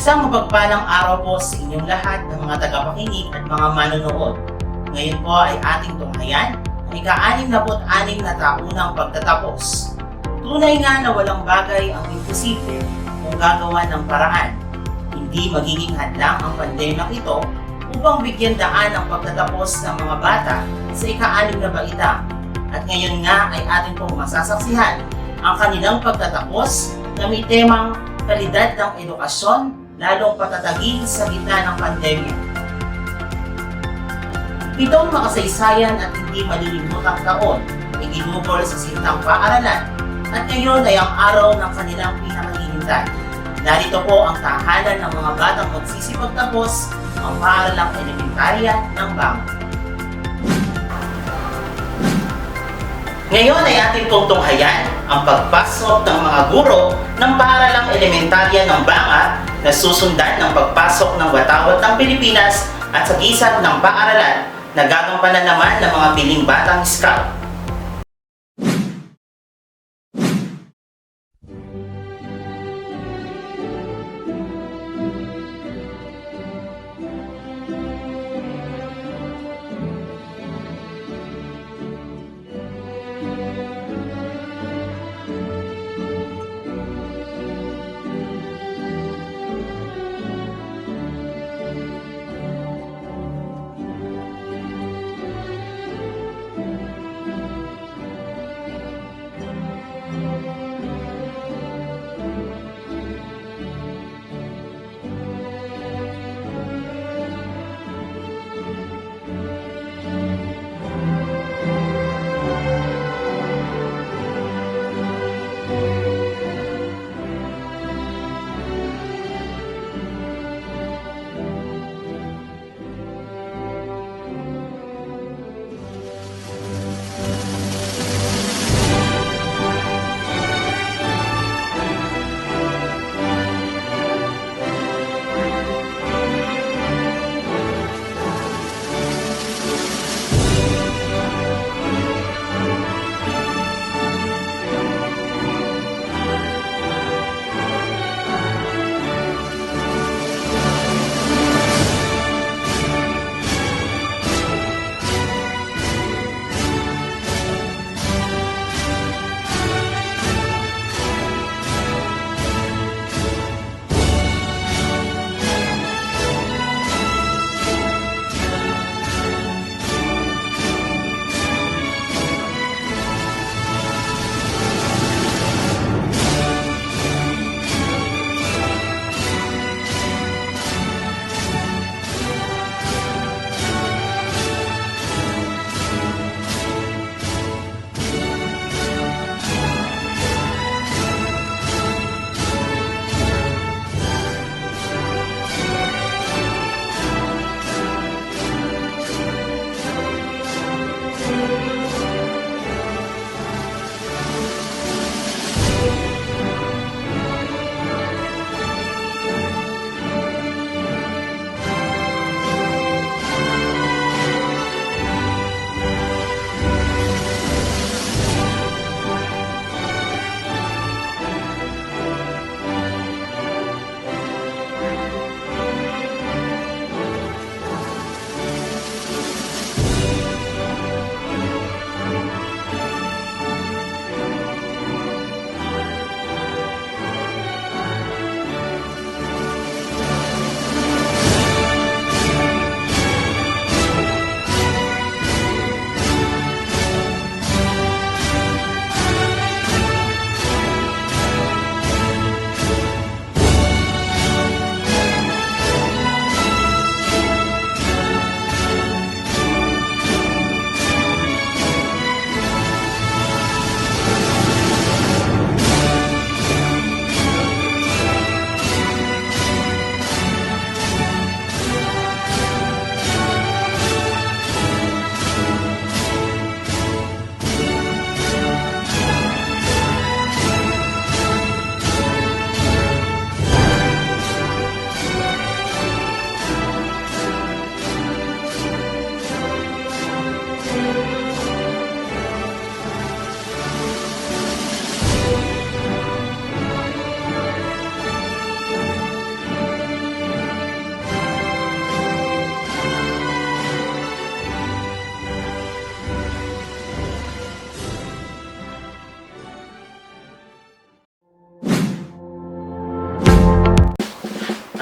Isang mapagpalang araw po sa inyong lahat ng mga tagapakinig at mga manonood. Ngayon po ay ating tunghayan ang ika-66 na taunang pagtatapos. Tunay nga na walang bagay ang imposible kung gagawa ng paraan. Hindi magiging hadlang ang pandemyang ito upang bigyan daan ang pagtatapos ng mga bata sa ika-6 na baitang. At ngayon nga ay atin pong masasaksihan ang kanilang pagtatapos na may temang kalidad ng edukasyon, lalong patatagin sa gitna ng pandemya. Pitong makasaysayan at hindi malilimutang taon ay ginugol sa sintang paaralan at ngayon ay ang araw ng kanilang pinakahihintay. Narito po ang tahanan ng mga batang magsisipagtapos ang paaralang elementarya ng Bangat. Ngayon ay ating pong tunghayan ang pagpasok ng mga guro ng paaralang elementarya ng Bangat na susundan ng pagpasok ng watawat ng Pilipinas at sa gisag ng paaralan na gagampanan naman ng mga piling batang scout.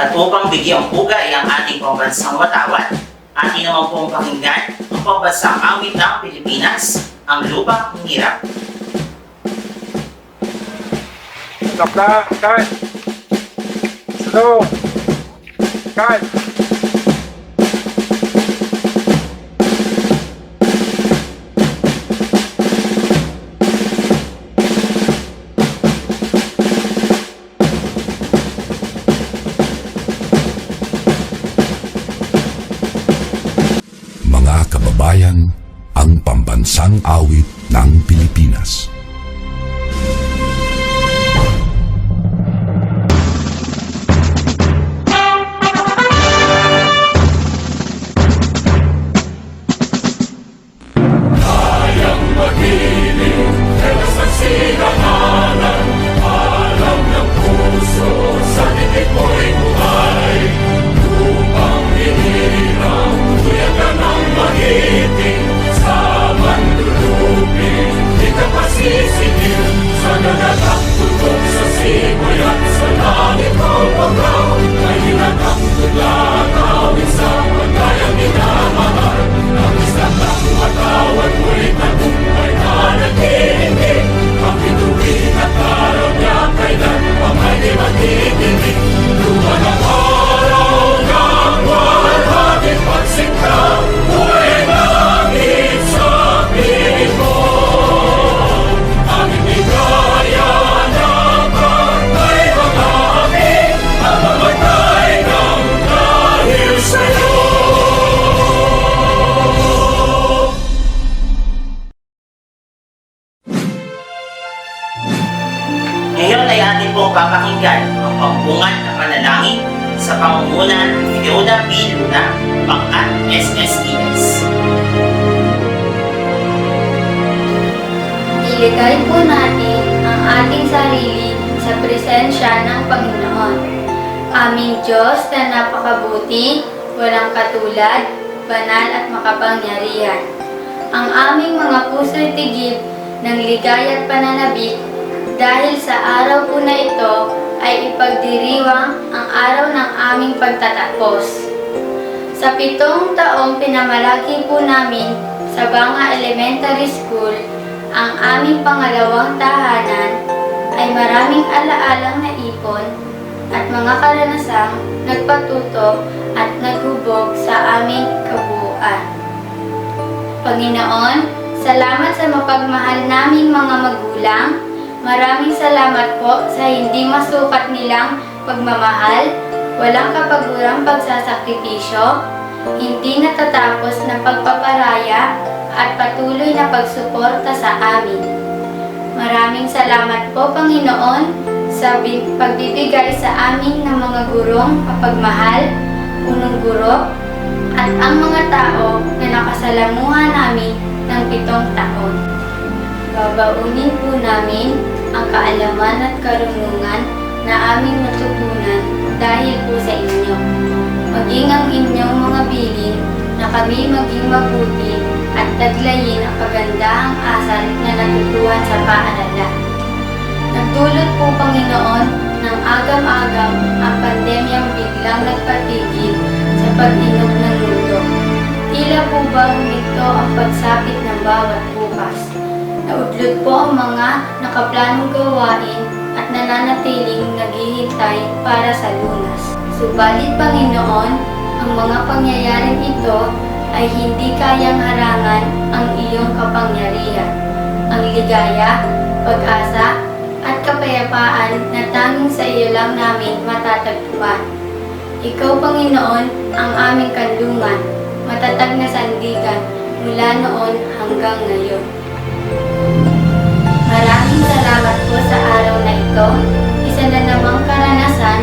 At upang bigyang pugay ang ating pambansang watawat, atin naman pong pakinggan ang pambansang awit ng Pilipinas, ang Lupang Hirap. Tapla, cut. Slow. Cut. Mga kababayan, ang pambansang awit ng Pilipinas. Ngayon ay atin pong papakinggan ang pambungad na panalangin sa pangunguna ni Fiona B. Luna, Pangkat SSDS. Iligay po natin ang ating sarili sa presensya ng Panginoon. Aming Diyos na napakabuti, walang katulad, banal at makapangyarihan. Ang aming mga puso'y tigib ng ligaya at pananabik dahil sa araw po na ito ay ipagdiriwang ang araw ng aming pagtatapos. Sa 7 taong pinamalaki po namin sa Banga Elementary School ang aming pangalawang tahanan ay maraming alaalang naipon at mga karanasang nagpatuto at naghubog sa aming kabuuan. Panginoon, salamat sa mapagmahal naming mga magulang. Maraming salamat po sa hindi masukat nilang pagmamahal, walang kapagurang pagsasakripisyo, hindi natatapos na pagpaparaya at patuloy na pagsuporta sa amin. Maraming salamat po, Panginoon, sa pagbibigay sa amin ng mga gurong mapagmahal, punong guro, at ang mga tao na nakasalamuhan namin ng 7 taon. Babaunin po namin ang kaalaman at karunungan na aming natutunan dahil po sa inyo. Maging ang inyong mga bilin na kami maging mabuti at taglayin ang kagandahang asal na natutuhan sa paaralan. Nagdulot po, Panginoon, ng agam-agam ang pandemyang biglang nagpatigil sa pag-inog ng mundo. Tila po ba huminto ang pagsapit ng bawat bukas? Naudlot po ang mga nakaplanong gawain at nananatiling naghihintay para sa lunas. Subalit, Panginoon, ang mga pangyayaring ito ay hindi kayang harangan ang iyong kapangyarihan. Ang ligaya, pag-asa, at kapayapaan na tanging sa iyo lang namin matatagpuan. Ikaw, Panginoon, ang aming kanlungan, matatag na sandigan mula noon hanggang ngayon. Maraming salamat po sa araw na ito, isa na namang karanasan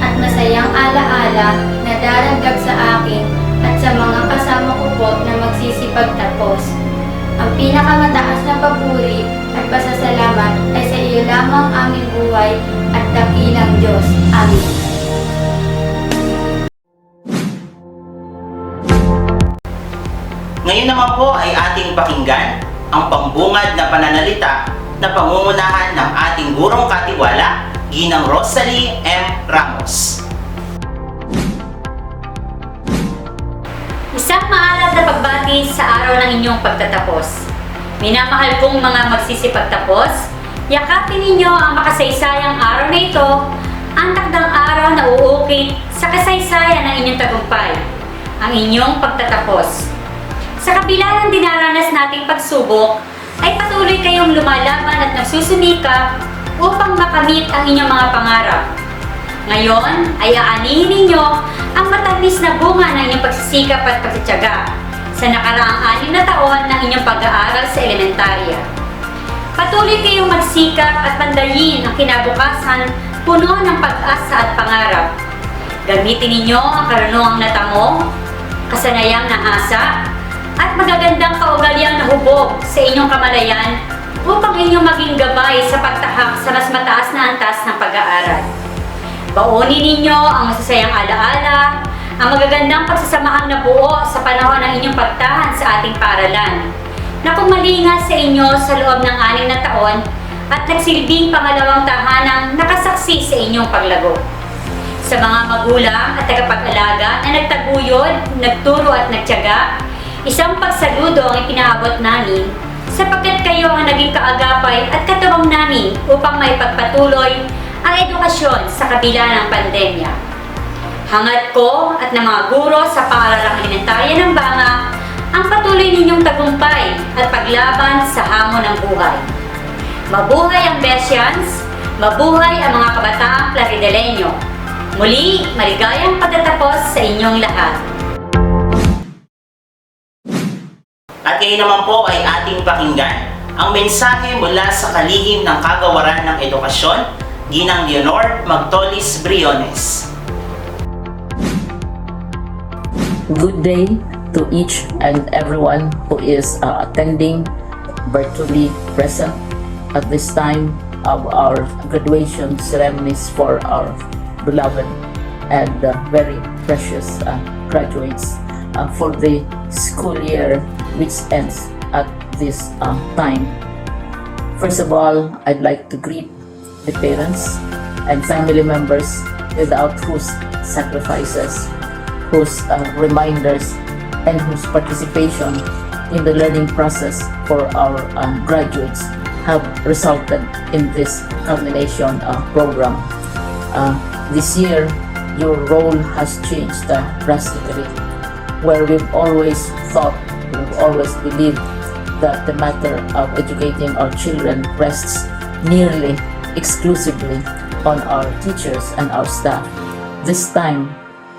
at masayang alaala na daragdag sa akin at sa mga kasama ko po na magsisipagtapos. Ang pinakamataas na papuri at pasasalamat ay sa iyo lamang aming buhay at dakilang Diyos. Amen. Ngayon naman po ay ating pakinggan ang pambungad na pananalita na pangungunahan ng ating gurong katiwala, Ginang Rosalie M. Ramos. Isang maalab na pagbati sa araw ng inyong pagtatapos. Minamahal kong mga magsisipagtapos, yakapin ninyo ang makasaysayang araw na ito, ang takdang araw na uukit sa kasaysayan ng inyong tagumpay, ang inyong pagtatapos. Sa kabila ng dinaranas nating pagsubok, ay patuloy kayong lumalaban at nagsusumikap upang makamit ang inyong mga pangarap. Ngayon ay aanihin ninyo ang matamis na bunga ng inyong pagsisikap at pagtsatsaga sa nakaraang 6 na taon ng inyong pag-aaral sa elementarya. Patuloy kayong magsikap at pandayin ang kinabukasan puno ng pag-asa at pangarap. Gamitin ninyo ang karunungang natamo, kasanayang naasa, at magagandang kaugaliang nahubog sa inyong kamalayan upang inyong maging gabay sa pagtahak sa mas mataas na antas ng pag-aaral. Baunin ninyo ang masasayang alaala, ang magagandang pagsasamahang nabuo sa panahon ng inyong pagtahan sa ating paaralan, na kumalinga sa inyo sa loob ng 6 na taon at nagsilbing pangalawang tahanang nakasaksi sa inyong paglago. Sa mga magulang at tagapag-alaga na nagtaguyod, nagturo at nagtiyaga, isang pagsaludo ang ipinaabot namin sapagkat kayo ang naging kaagapay at katulong namin upang maipagpatuloy ang edukasyon sa kabila ng pandemya. Hangad ko at ng mga guro sa paaralang elementarya ng Banga ang patuloy ninyong tagumpay at paglaban sa hamon ng buhay. Mabuhay ang Besians, mabuhay ang mga kabataang Plaridelenyo. Muli, maligayang pagtatapos sa inyong lahat. At ngayon naman po ay ating pakinggan ang mensahe mula sa kalihim ng Kagawaran ng Edukasyon, Ginang Leonor Magtolis Briones. Good day to each and everyone who is attending virtually present at this time of our graduation ceremonies for our beloved and very precious graduates for the school year which ends at this time. First of all, I'd like to greet the parents and family members without whose sacrifices, whose reminders, and whose participation in the learning process for our graduates have resulted in this culmination program. This year, your role has changed drastically, where we've always thought, we've always believed that the matter of educating our children rests nearly exclusively on our teachers and our staff. This time,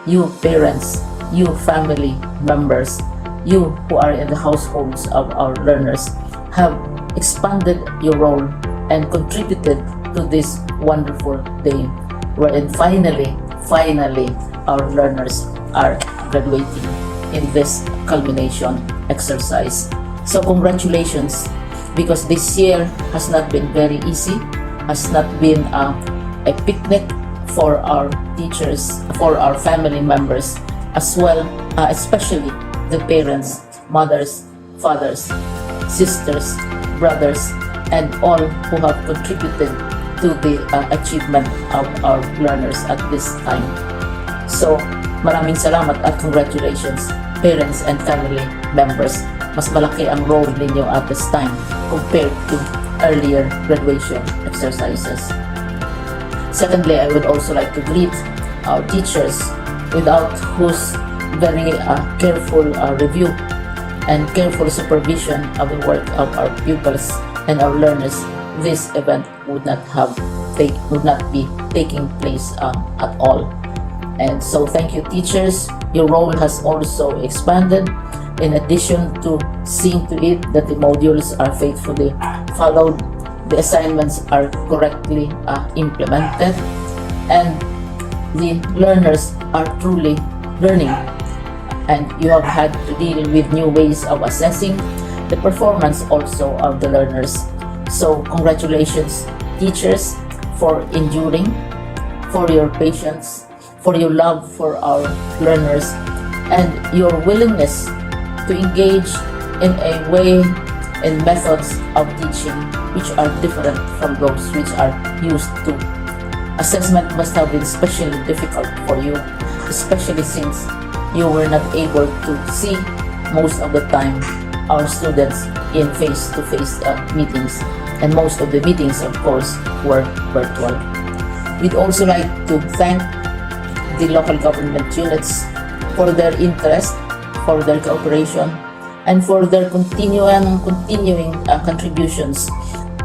you parents, you family members, you who are in the households of our learners have expanded your role and contributed to this wonderful day wherein finally our learners are graduating in this culmination exercise. So congratulations, because this year has not been very easy, has not been a picnic for our teachers, for our family members, as well, especially the parents, mothers, fathers, sisters, brothers, and all who have contributed to the achievement of our learners at this time. So, maraming salamat at congratulations, parents and family members. Mas malaki ang role ninyo at this time compared to earlier graduation exercises. Secondly, I would also like to greet our teachers, without whose very careful review and careful supervision of the work of our pupils and our learners, this event would not be taking place at all. And so thank you, teachers. Your role has also expanded, in addition to seeing to it that the modules are faithfully followed, the assignments are correctly implemented, and the learners are truly learning. And you have had to deal with new ways of assessing the performance also of the learners. So congratulations, teachers, for enduring, for your patience, for your love for our learners, and your willingness to engage in a way and methods of teaching which are different from those which are used to. Assessment must have been especially difficult for you, especially since you were not able to see most of the time our students in face-to-face meetings, and most of the meetings, of course, were virtual. We'd also like to thank the local government units for their interest, for their cooperation, and for their continuing contributions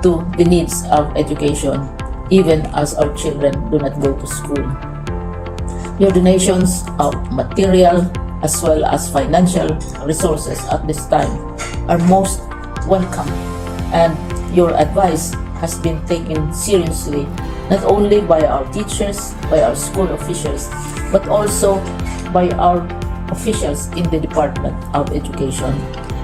to the needs of education, even as our children do not go to school. Your donations of material as well as financial resources at this time are most welcome, and your advice has been taken seriously not only by our teachers, by our school officials, but also by our officials in the Department of Education.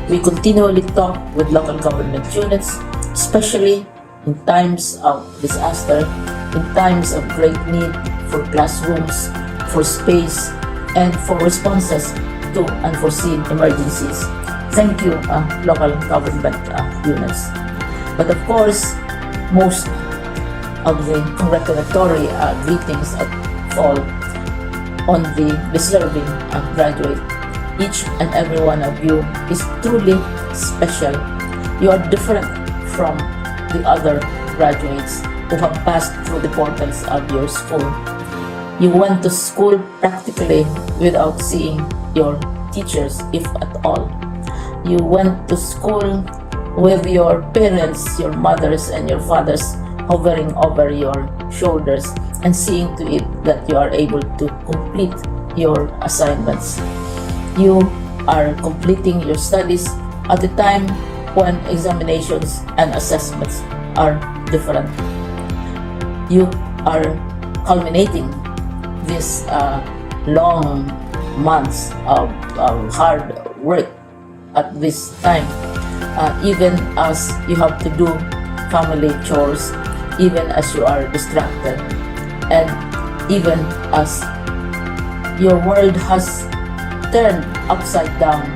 We continually talk with local government units, especially in times of disaster, in times of great need for classrooms, for space, and for responses to unforeseen emergencies. Thank you, local government units. But of course, most of the congratulatory greetings fall on the deserving graduate. Each and every one of you is truly special. You are different from the other graduates who have passed through the portals of your school. You went to school practically without seeing your teachers, if at all. You went to school with your parents, your mothers and your fathers hovering over your shoulders and seeing to it that you are able to complete your assignments. You are completing your studies at the time when examinations and assessments are different. You are culminating these long months of hard work at this time, even as you have to do family chores, even as you are distracted, and even as your world has turned upside down,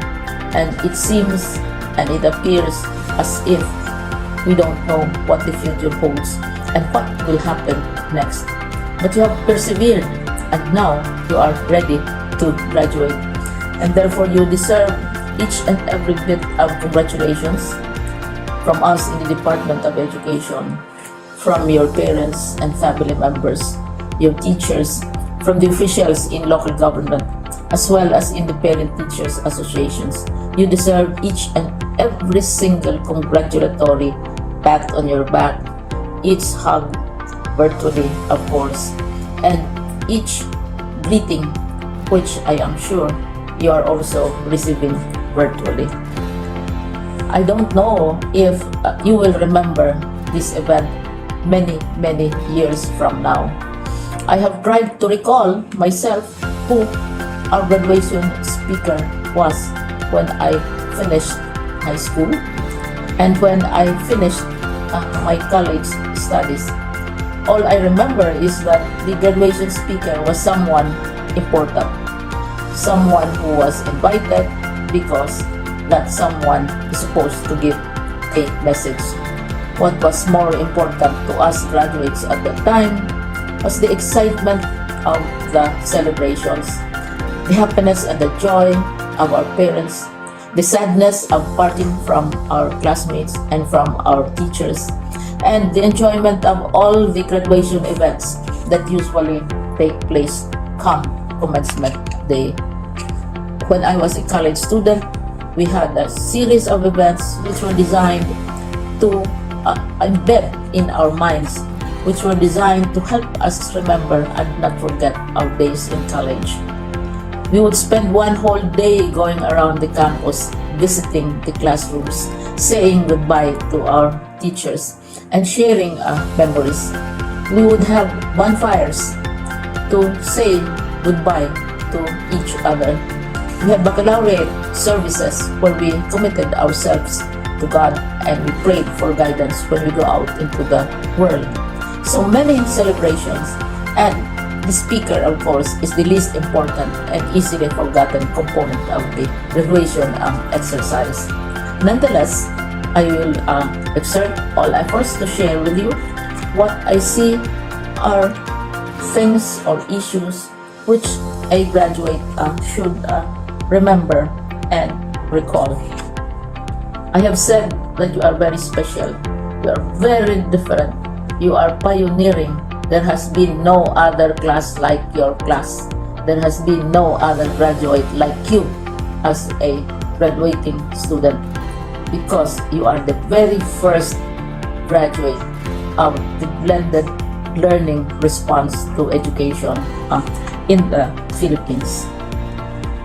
and it seems and it appears as if we don't know what the future holds and what will happen next. But you have persevered, and now you are ready to graduate, and therefore you deserve each and every bit of congratulations from us in the Department of Education, from your parents and family members, your teachers, from the officials in local government, as well as in the parent teachers associations. You deserve each and every single congratulatory pat on your back, each hug virtually, of course, and each greeting, which I am sure you are also receiving virtually. I don't know if you will remember this event many years from now. I have tried to recall myself who our graduation speaker was when I finished high school and when I finished my college studies. All I remember is that the graduation speaker was someone important, someone who was invited because that someone is supposed to give a message. What was more important to us graduates at that time was the excitement of the celebrations, the happiness and the joy of our parents, the sadness of parting from our classmates and from our teachers, and the enjoyment of all the graduation events that usually take place come commencement day. When I was a college student, we had a series of events which were designed to embed in our minds, which were designed to help us remember and not forget our days in college. We would spend one whole day going around the campus, visiting the classrooms, saying goodbye to our teachers, and sharing memories. We would have bonfires to say goodbye to each other. We had baccalaureate services where we committed ourselves to God and we prayed for guidance when we go out into the world. So many celebrations, and the speaker, of course, is the least important and easily forgotten component of the graduation exercise. Nonetheless, I will exert all efforts to share with you what I see are things or issues which a graduate should remember and recall. I have said that you are very special. You are very different. You are pioneering. There has been no other class like your class. There has been no other graduate like you as a graduating student, because you are the very first graduate of the blended learning response to education in the Philippines.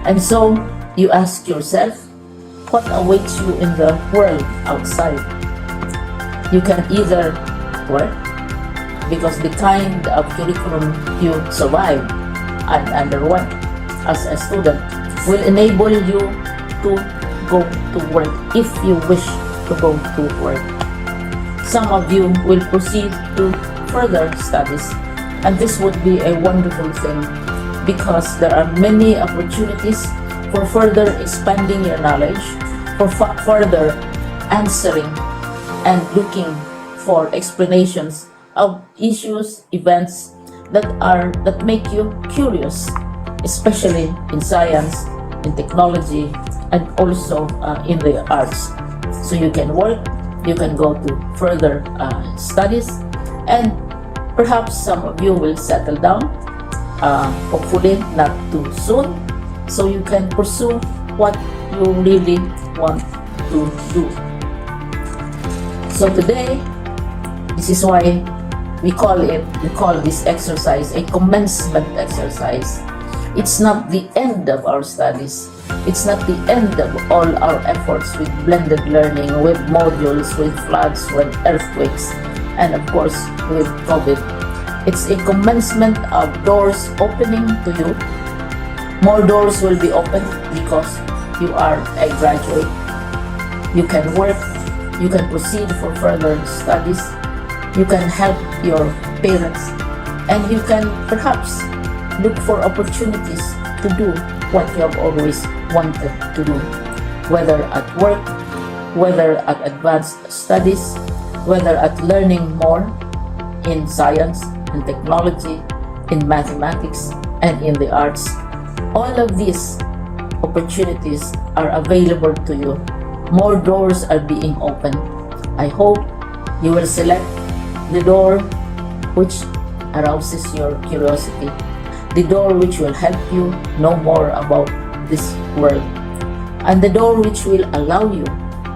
And so you ask yourself, what awaits you in the world outside? You can either work, because the kind of curriculum you survive and underwent as a student will enable you to go to work if you wish to go to work. Some of you will proceed to further studies, and this would be a wonderful thing, because there are many opportunities for further expanding your knowledge, for further answering and looking for explanations of issues, events that make you curious, especially in science, in technology, and also in the arts. So you can work, you can go to further studies, and perhaps some of you will settle down, hopefully not too soon, so you can pursue what you really want to do. So today, this is why we call this exercise a commencement exercise. It's not the end of our studies. It's not the end of all our efforts with blended learning, with modules, with floods, with earthquakes, and of course with COVID. It's a commencement of doors opening to you. More doors will be opened because you are a graduate. You can work, you can proceed for further studies, you can help your parents, and you can perhaps look for opportunities to do what you have always wanted to do, whether at work, whether at advanced studies, whether at learning more in science and technology, in mathematics, and in the arts. All of these opportunities are available to you. More doors are being opened. I hope you will select the door which arouses your curiosity, the door which will help you know more about this world, and the door which will allow you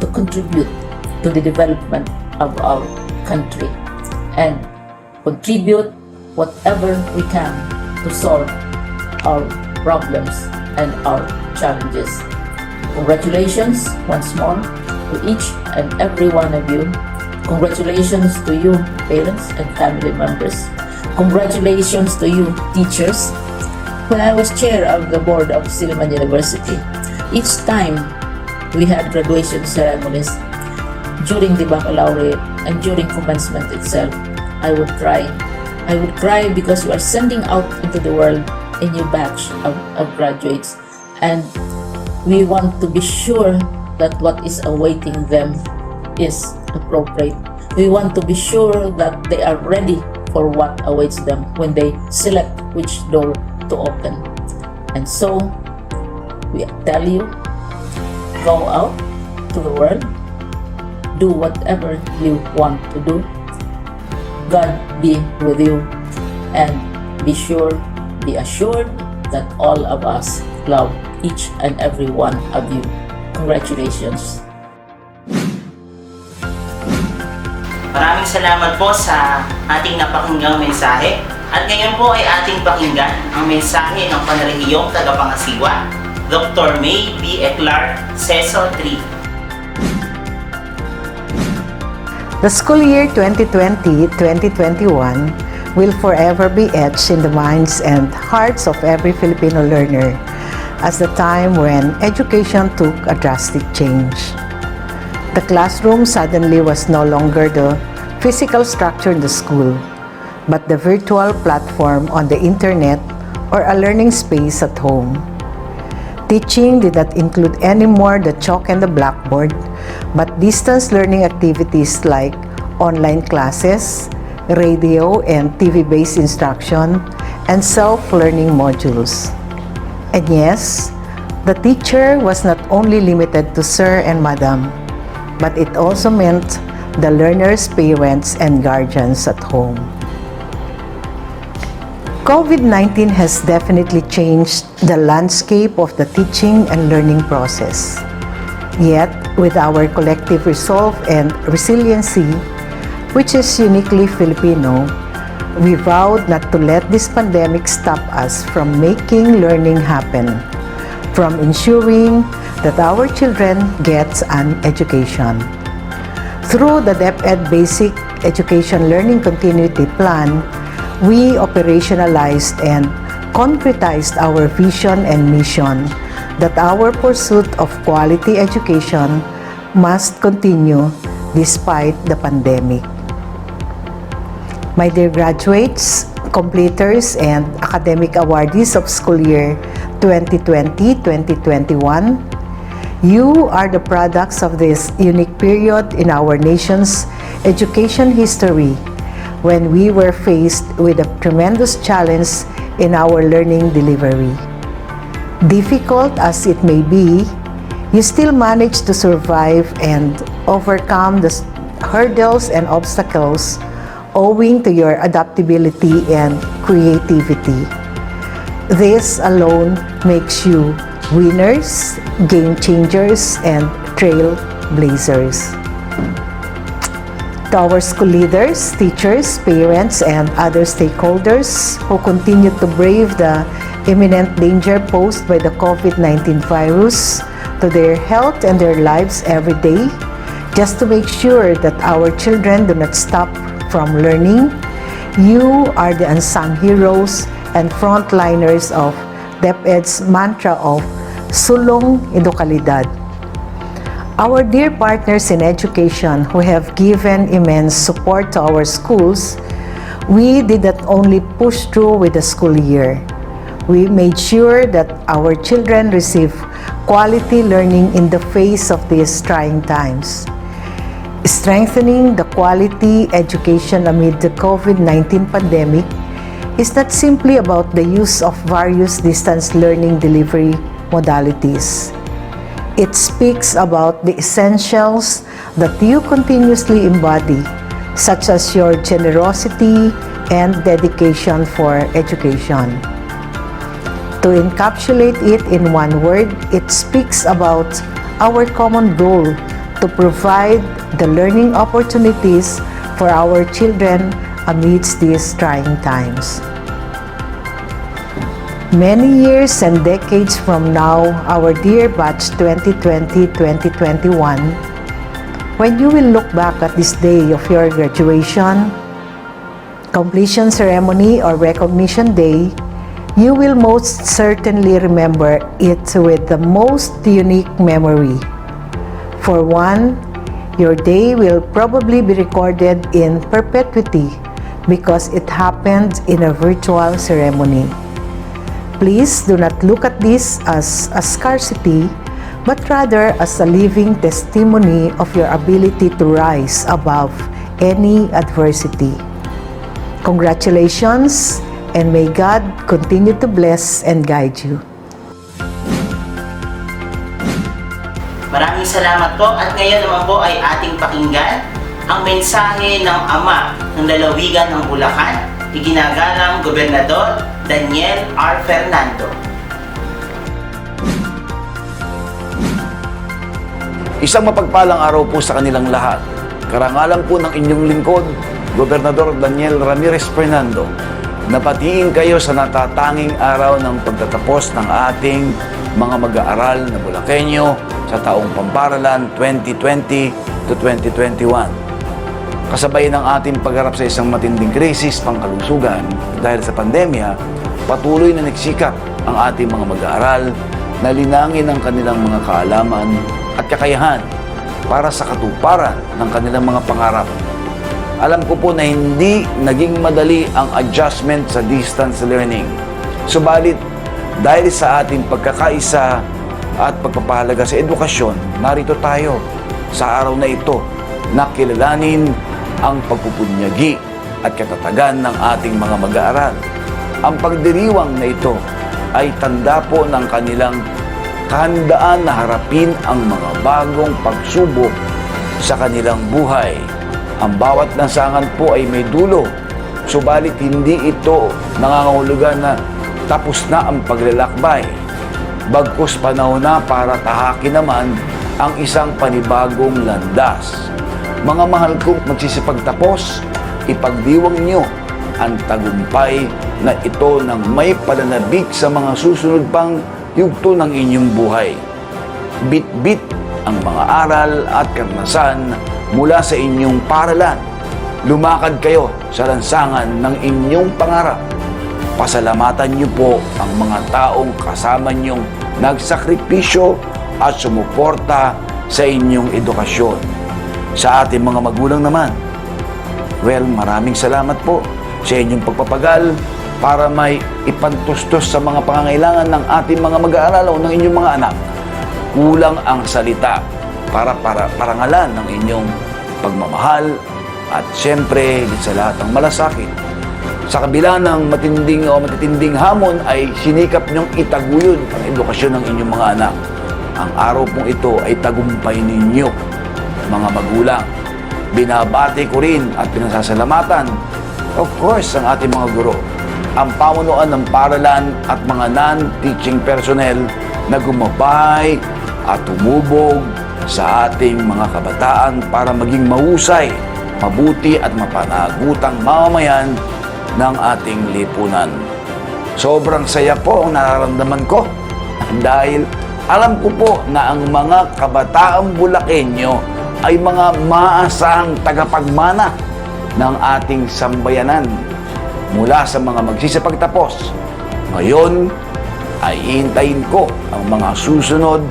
to contribute to the development of our country and contribute whatever we can to solve our problems and our challenges. Congratulations once more to each and every one of you. Congratulations to you, parents and family members. Congratulations to you, teachers. When I was chair of the board of Silliman University, each time we had graduation ceremonies, during the baccalaureate and during commencement itself, I would cry. I would cry because we are sending out into the world a new batch of graduates, and we want to be sure that what is awaiting them is appropriate. We want to be sure that they are ready for what awaits them when they select which door to open. And so, we tell you, go out to the world, do whatever you want to do. God be with you, and be assured that all of us love each and every one of you. Congratulations. Maraming salamat po sa ating napakinggang mensahe. At ngayon po ay ating pakinggan ang mensahe ng panrehiyong tagapangasiwa, Dr. May B. Eclar, Session 3. The school year 2020-2021 will forever be etched in the minds and hearts of every Filipino learner as the time when education took a drastic change. The classroom suddenly was no longer the physical structure in the school, but the virtual platform on the internet or a learning space at home. Teaching did not include anymore the chalk and the blackboard, but distance learning activities like online classes, radio and TV-based instruction, and self-learning modules. And yes, the teacher was not only limited to sir and madam, but it also meant the learners' parents and guardians at home. COVID-19 has definitely changed the landscape of the teaching and learning process. Yet, with our collective resolve and resiliency, which is uniquely Filipino, we vowed not to let this pandemic stop us from making learning happen, from ensuring that our children get an education. Through the DepEd Basic Education Learning Continuity Plan, we operationalized and concretized our vision and mission that our pursuit of quality education must continue despite the pandemic. My dear graduates, completers, and academic awardees of school year 2020-2021, you are the products of this unique period in our nation's education history when we were faced with a tremendous challenge in our learning delivery. Difficult as it may be, you still managed to survive and overcome the hurdles and obstacles owing to your adaptability and creativity. This alone makes you winners, game changers, and trailblazers. To our school leaders, teachers, parents, and other stakeholders who continue to brave the imminent danger posed by the COVID-19 virus to their health and their lives every day, just to make sure that our children do not stop from learning, you are the unsung heroes and frontliners of DepEd's mantra of Sulong Edukalidad. Our dear partners in education who have given immense support to our schools, we did not only push through with the school year. We made sure that our children receive quality learning in the face of these trying times. Strengthening the quality education amid the COVID-19 pandemic is not simply about the use of various distance learning delivery modalities. It speaks about the essentials that you continuously embody, such as your generosity and dedication for education. To encapsulate it in one word, it speaks about our common goal to provide the learning opportunities for our children amidst these trying times. Many years and decades from now, our dear batch 2020-2021, when you will look back at this day of your graduation, completion ceremony, or recognition day, you will most certainly remember it with the most unique memory. For one, your day will probably be recorded in perpetuity because it happened in a virtual ceremony. Please do not look at this as a scarcity, but rather as a living testimony of your ability to rise above any adversity. Congratulations, and may God continue to bless and guide you. Maraming salamat po at ngayon naman po ay ating pakinggan ang mensahe ng Ama ng Lalawigan ng Bulacan, iginagalang Gobernador Daniel R. Fernando. Isang mapagpalang araw po sa kanilang lahat. Karangalan po ng inyong lingkod, Gobernador Daniel Ramirez Fernando. Napatiin kayo sa natatanging araw ng pagtatapos ng ating mga mag-aaral na Bulakenyo sa taong pamparalan 2020 to 2021. Kasabay ng ating pagharap sa isang matinding krisis pangkalusugan dahil sa pandemya, patuloy na nagsikap ang ating mga mag-aaral na linangin ang kanilang mga kaalaman at kakayahan para sa katuparan ng kanilang mga pangarap. Alam ko po na hindi naging madali ang adjustment sa distance learning. Subalit, dahil sa ating pagkakaisa at pagpapahalaga sa edukasyon, narito tayo sa araw na ito na kilalanin ang pagpupunyagi at katatagan ng ating mga mag-aaral. Ang pagdiriwang na ito ay tanda po ng kanilang kahandaan na harapin ang mga bagong pagsubok sa kanilang buhay. Ang bawat lansangan po ay may dulo, subalit hindi ito nangangahulugan na tapos na ang paglalakbay. Bagkus panahon na para tahakin naman ang isang panibagong landas. Mga mahal kong magsisipagtapos, ipagdiwang nyo ang tagumpay na ito ng may pananabik sa mga susunod pang yugto ng inyong buhay. Bit-bit ang mga aral at karanasan mula sa inyong paralan. Lumakad kayo sa lansangan ng inyong pangarap. Pasalamatan niyo po ang mga taong kasama niyong nagsakripisyo at sumuporta sa inyong edukasyon. Sa ating mga magulang naman, well, maraming salamat po sa inyong pagpapagal para may ipantustos sa mga pangangailangan ng ating mga mag-aaral o ng inyong mga anak. Kulang ang salita para parangalan ng inyong pagmamahal at siyempre, sa lahat ng malasakit. Sa kabila ng matitinding hamon ay sinikap niyong itaguyod ang edukasyon ng inyong mga anak. Ang araw pong ito ay tagumpay ninyo, mga magulang. Binabati ko rin at pinasasalamatan, of course, ang ating mga guro, ang pamunuan ng paralan at mga non-teaching personnel na gumabay at tumubog sa ating mga kabataan para maging mahusay, mabuti at mapanagutang mamamayan ng ating lipunan. Sobrang saya po ang nararamdaman ko dahil alam ko po na ang mga kabataang Bulakenyo ay mga maasahang tagapagmana ng ating sambayanan mula sa mga magsisipagtapos. Ngayon ay hintayin ko ang mga susunod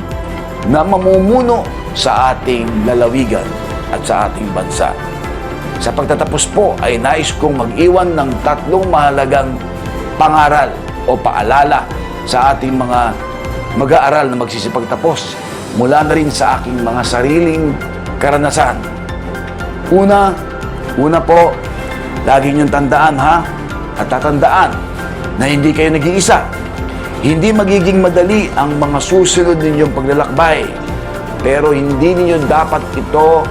na mamumuno sa ating lalawigan at sa ating bansa. Sa pagtatapos po ay nais kong mag-iwan ng 3 mahalagang pangaral o paalala sa ating mga mag-aaral na magsisipagtapos mula na rin sa aking mga sariling karanasan. Una po, lagi niyong tandaan at tatandaan na hindi kayo nag-iisa. Hindi magiging madali ang mga susunod ninyong paglalakbay, pero hindi ninyo dapat ito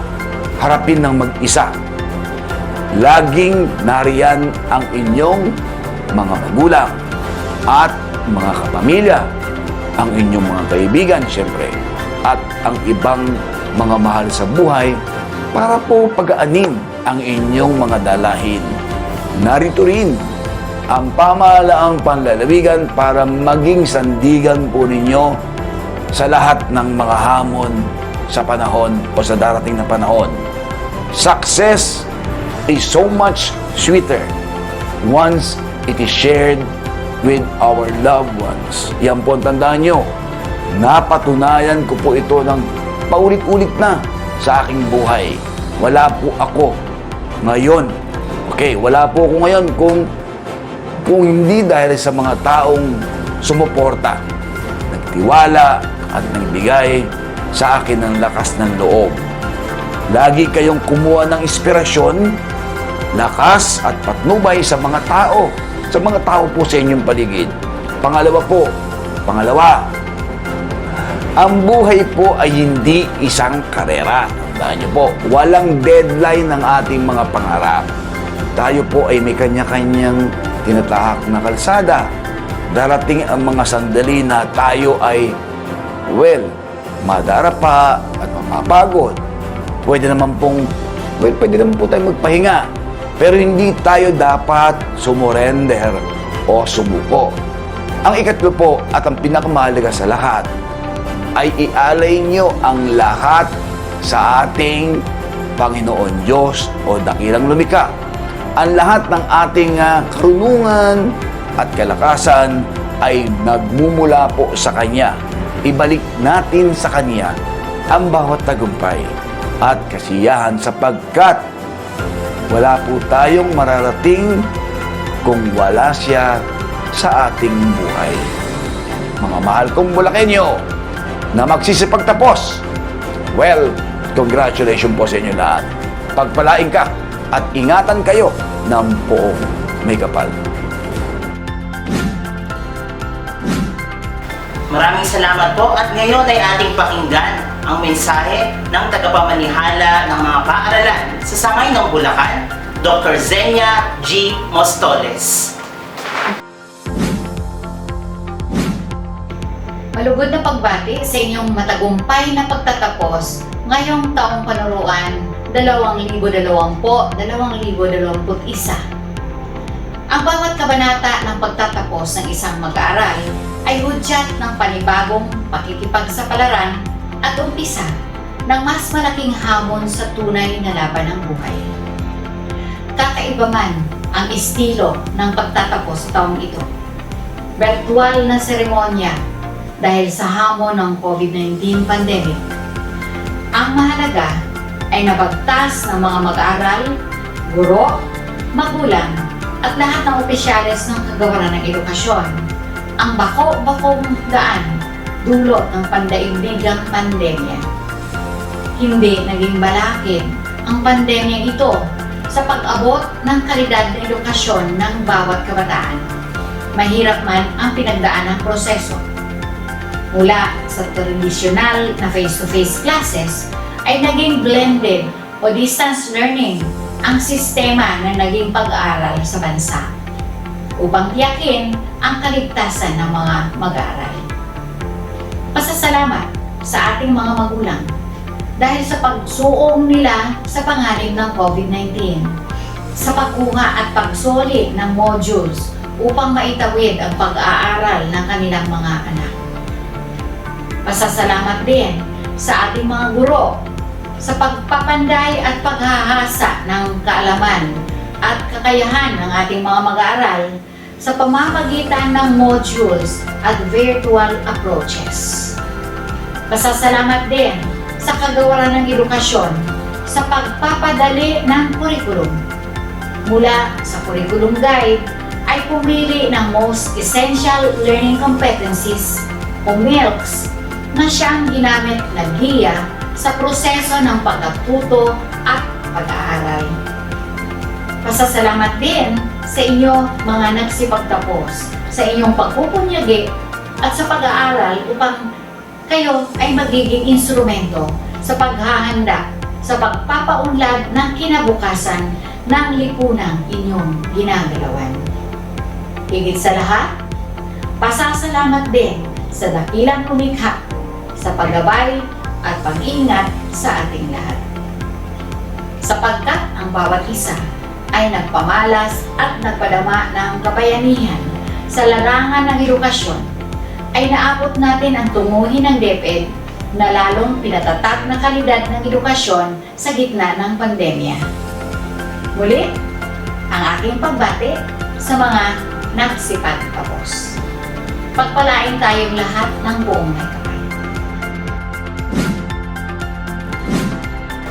harapin ng mag-isa. Laging nariyan ang inyong mga magulang at mga kapamilya, ang inyong mga kaibigan, siyempre, at ang ibang mga mahal sa buhay para po pag-aanin ang inyong mga dalahin. Narito rin ang pamahalaang panlalawigan para maging sandigan po ninyo sa lahat ng mga hamon sa panahon o sa darating na panahon. Success is so much sweeter once it is shared with our loved ones. Yan po ang tandaan nyo. Napatunayan ko po ito ng paulit-ulit na sa aking buhay. Wala po ako ngayon. Wala po ako ngayon kung hindi dahil sa mga taong sumuporta, nagtiwala at nagbigay sa akin ng lakas ng loob. Lagi kayong kumuha ng inspirasyon, lakas at patnubay sa mga tao po sa inyong paligid. Pangalawa, ang buhay po ay hindi isang karera. Tandaan niyo po, walang deadline ng ating mga pangarap. Tayo po ay may kanya-kanyang tinatahak na kalsada. Darating ang mga sandali na tayo ay, madarapa at mapapagod. Pwede naman po tayo magpahinga. Pero hindi tayo dapat sumurrender o sumuko. Ang ikatlo po at ang pinakamahalaga sa lahat ay ialay nyo ang lahat sa ating Panginoon Diyos o dakilang lumikha. Ang lahat ng ating karunungan at kalakasan ay nagmumula po sa Kanya. Ibalik natin sa Kanya ang bawat tagumpay at kasiyahan sapagkat wala po tayong mararating kung wala siya sa ating buhay. Mga mahal kong Bulakenyo na magsisipagtapos, congratulations po sa inyo lahat. Pagpalain ka at ingatan kayo ng buong may kapal. Maraming salamat po at ngayon ay ating pakinggan ang mensahe ng tagapamanihala ng mga paaralan sa Sangay ng Bulacan, Dr. Zenia G. Mostoles. Malugod na pagbati sa inyong matagumpay na pagtatapos ngayong taong panuruan 2020-2021. Ang bawat kabanata ng pagtatapos ng isang mag-aaral ay hudyat ng panibagong pakikipagsapalaran at umpisa ng mas malaking hamon sa tunay na laban ng buhay. Kakaiba man ang estilo ng pagtatapos sa taong ito. Virtual na seremonya dahil sa hamon ng COVID-19 pandemic. Ang mahalaga ay nabagtas ng mga mag-aaral, guro, magulang, at lahat ng opisyales ng kagawaran ng edukasyon. Ang bako-bakong daan dulot ng pandaigdigang pandemya. Hindi naging balakid ang pandemya ito sa pag-abot ng kalidad na edukasyon ng bawat kabataan. Mahirap man ang pinagdaan ng proseso. Mula sa tradisyonal na face-to-face classes ay naging blended o distance learning ang sistema na naging pag-aaral sa bansa upang tiyakin ang kaligtasan ng mga mag-aaral. Pasasalamat sa ating mga magulang dahil sa pagsuong nila sa panganib ng COVID-19, sa pagkuha at pagsoli ng modules upang maitawid ang pag-aaral ng kanilang mga anak. Pasasalamat din sa ating mga guro sa pagpapanday at paghahasa ng kaalaman at kakayahan ng ating mga mag-aaral sa pamamagitan ng modules at virtual approaches. Pasasalamat din sa kagawaran ng edukasyon sa pagpapadali ng kurikulum. Mula sa curriculum guide ay pumili ng most essential learning competencies o MILCs na siyang ginamit na giya sa proseso ng pagkatuto at pag-aaral. Pasasalamat din sa inyo mga nagsipagtapos sa inyong pagpupunyagi at sa pag-aaral upang kayo ay magiging instrumento sa paghahanda sa pagpapaunlad ng kinabukasan ng lipunang inyong ginagalawan. Higit sa lahat, pasasalamat din sa dakilang lumikha sa paggabay at pag-iingat sa ating lahat. Sapagkat ang bawat isa ay nagpamalas at nagpadama ng kabayanihan sa larangan ng edukasyon, ay naabot natin ang tunguhin ng DepEd na lalong pinatatak na kalidad ng edukasyon sa gitna ng pandemya. Muli, ang aking pagbati sa mga nagsipagtapos. Pagpalain tayong lahat ng buong may kapal.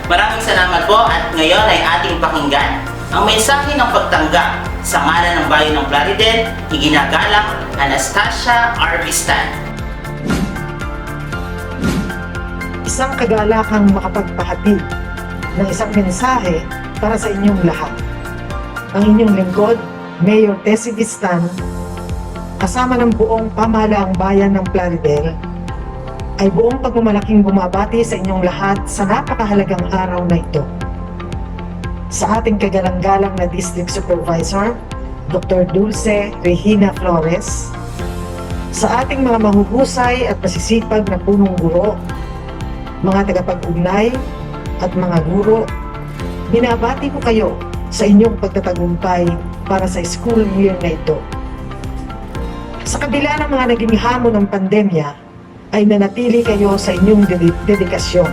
Maraming salamat po at ngayon ay ating pakinggan ang mensahe ng pagtanggap sa ngalan ng Bayan ng Plaridel, iginagalang Anastasia Arvistan. Isang kagalakang makapagpahatid ng isang mensahe para sa inyong lahat. Ang inyong lingkod, Mayor Tessie Vistan, kasama ng buong pamahalaang bayan ng Plaridel, ay buong pagmamalaking bumabati sa inyong lahat sa napakahalagang araw na ito. Sa ating kagalang-galang na District Supervisor, Dr. Dulce Regina Flores, sa ating mga mahuhusay at masisipag na punong guro, mga tagapag-ugnay at mga guro, binabati ko kayo sa inyong pagtatagumpay para sa school year na ito. Sa kabila ng mga naging hamon ng pandemya, ay nanatili kayo sa inyong dedikasyon.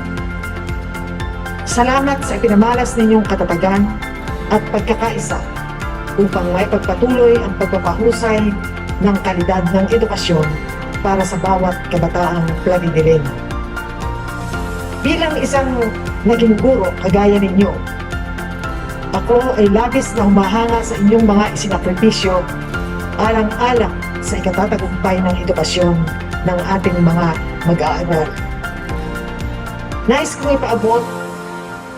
Salamat sa ipinamalas ninyong katatagan at pagkakaisa upang may pagpatuloy ang pagpapahusay ng kalidad ng edukasyon para sa bawat kabataang Plarideleño. Bilang isang naging guro kagaya ninyo, ako ay labis na humahanga sa inyong mga isinakripisyo alang-alang sa ikatatagumpay ng edukasyon ng ating mga mag-aaral. Nais kong ipaabot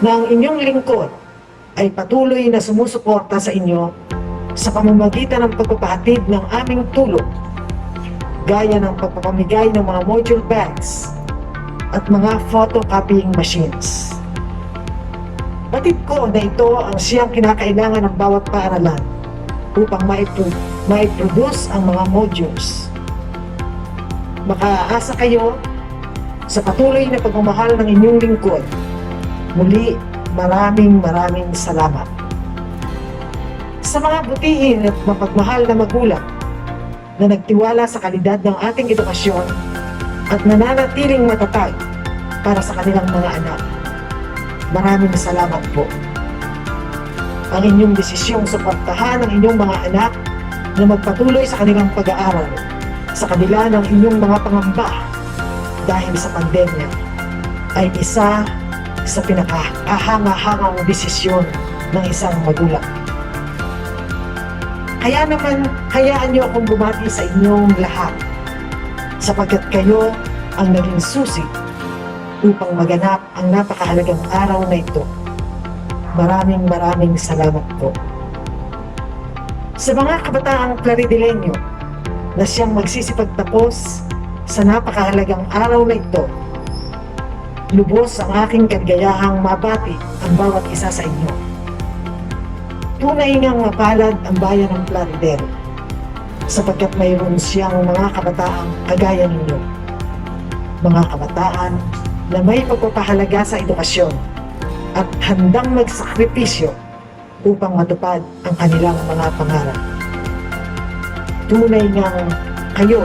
na ang inyong lingkod ay patuloy na sumusuporta sa inyo sa pamamagitan ng pagpapahatid ng aming tulong gaya ng pagpapamigay ng mga module bags at mga photocopying machines. Batid ko na ito ang siyang kinakailangan ng bawat paaralan upang ma-produce ang mga modules. Makaasa kayo sa patuloy na pagmamahal ng inyong lingkod. Muli, maraming salamat. Sa mga butihin at mapagmahal na magulang na nagtiwala sa kalidad ng ating edukasyon at nananatiling matatag para sa kanilang mga anak, maraming salamat po. Ang inyong desisyong suportahan ang inyong mga anak na magpatuloy sa kanilang pag-aaral sa kabila ng inyong mga pangamba dahil sa pandemya ay isa sa pinakahanga-hangang desisyon ng isang magulang. Kaya naman, hayaan niyo akong bumati sa inyong lahat sapagkat kayo ang naging susi upang maganap ang napakahalagang araw na ito. Maraming salamat po. Sa mga kabataang Claridelenyo na siyang magsisipagtapos sa napakahalagang araw na ito, lubos ang aking kaligayahang mabati ang bawat isa sa inyo. Tunay ngang mapalad ang bayan ng Plaridel sapagkat mayroon siyang mga kabataang kagaya ninyo. Mga kabataan na may pagpapahalaga sa edukasyon at handang magsakripisyo upang matupad ang kanilang mga pangarap. Tunay ngang kayo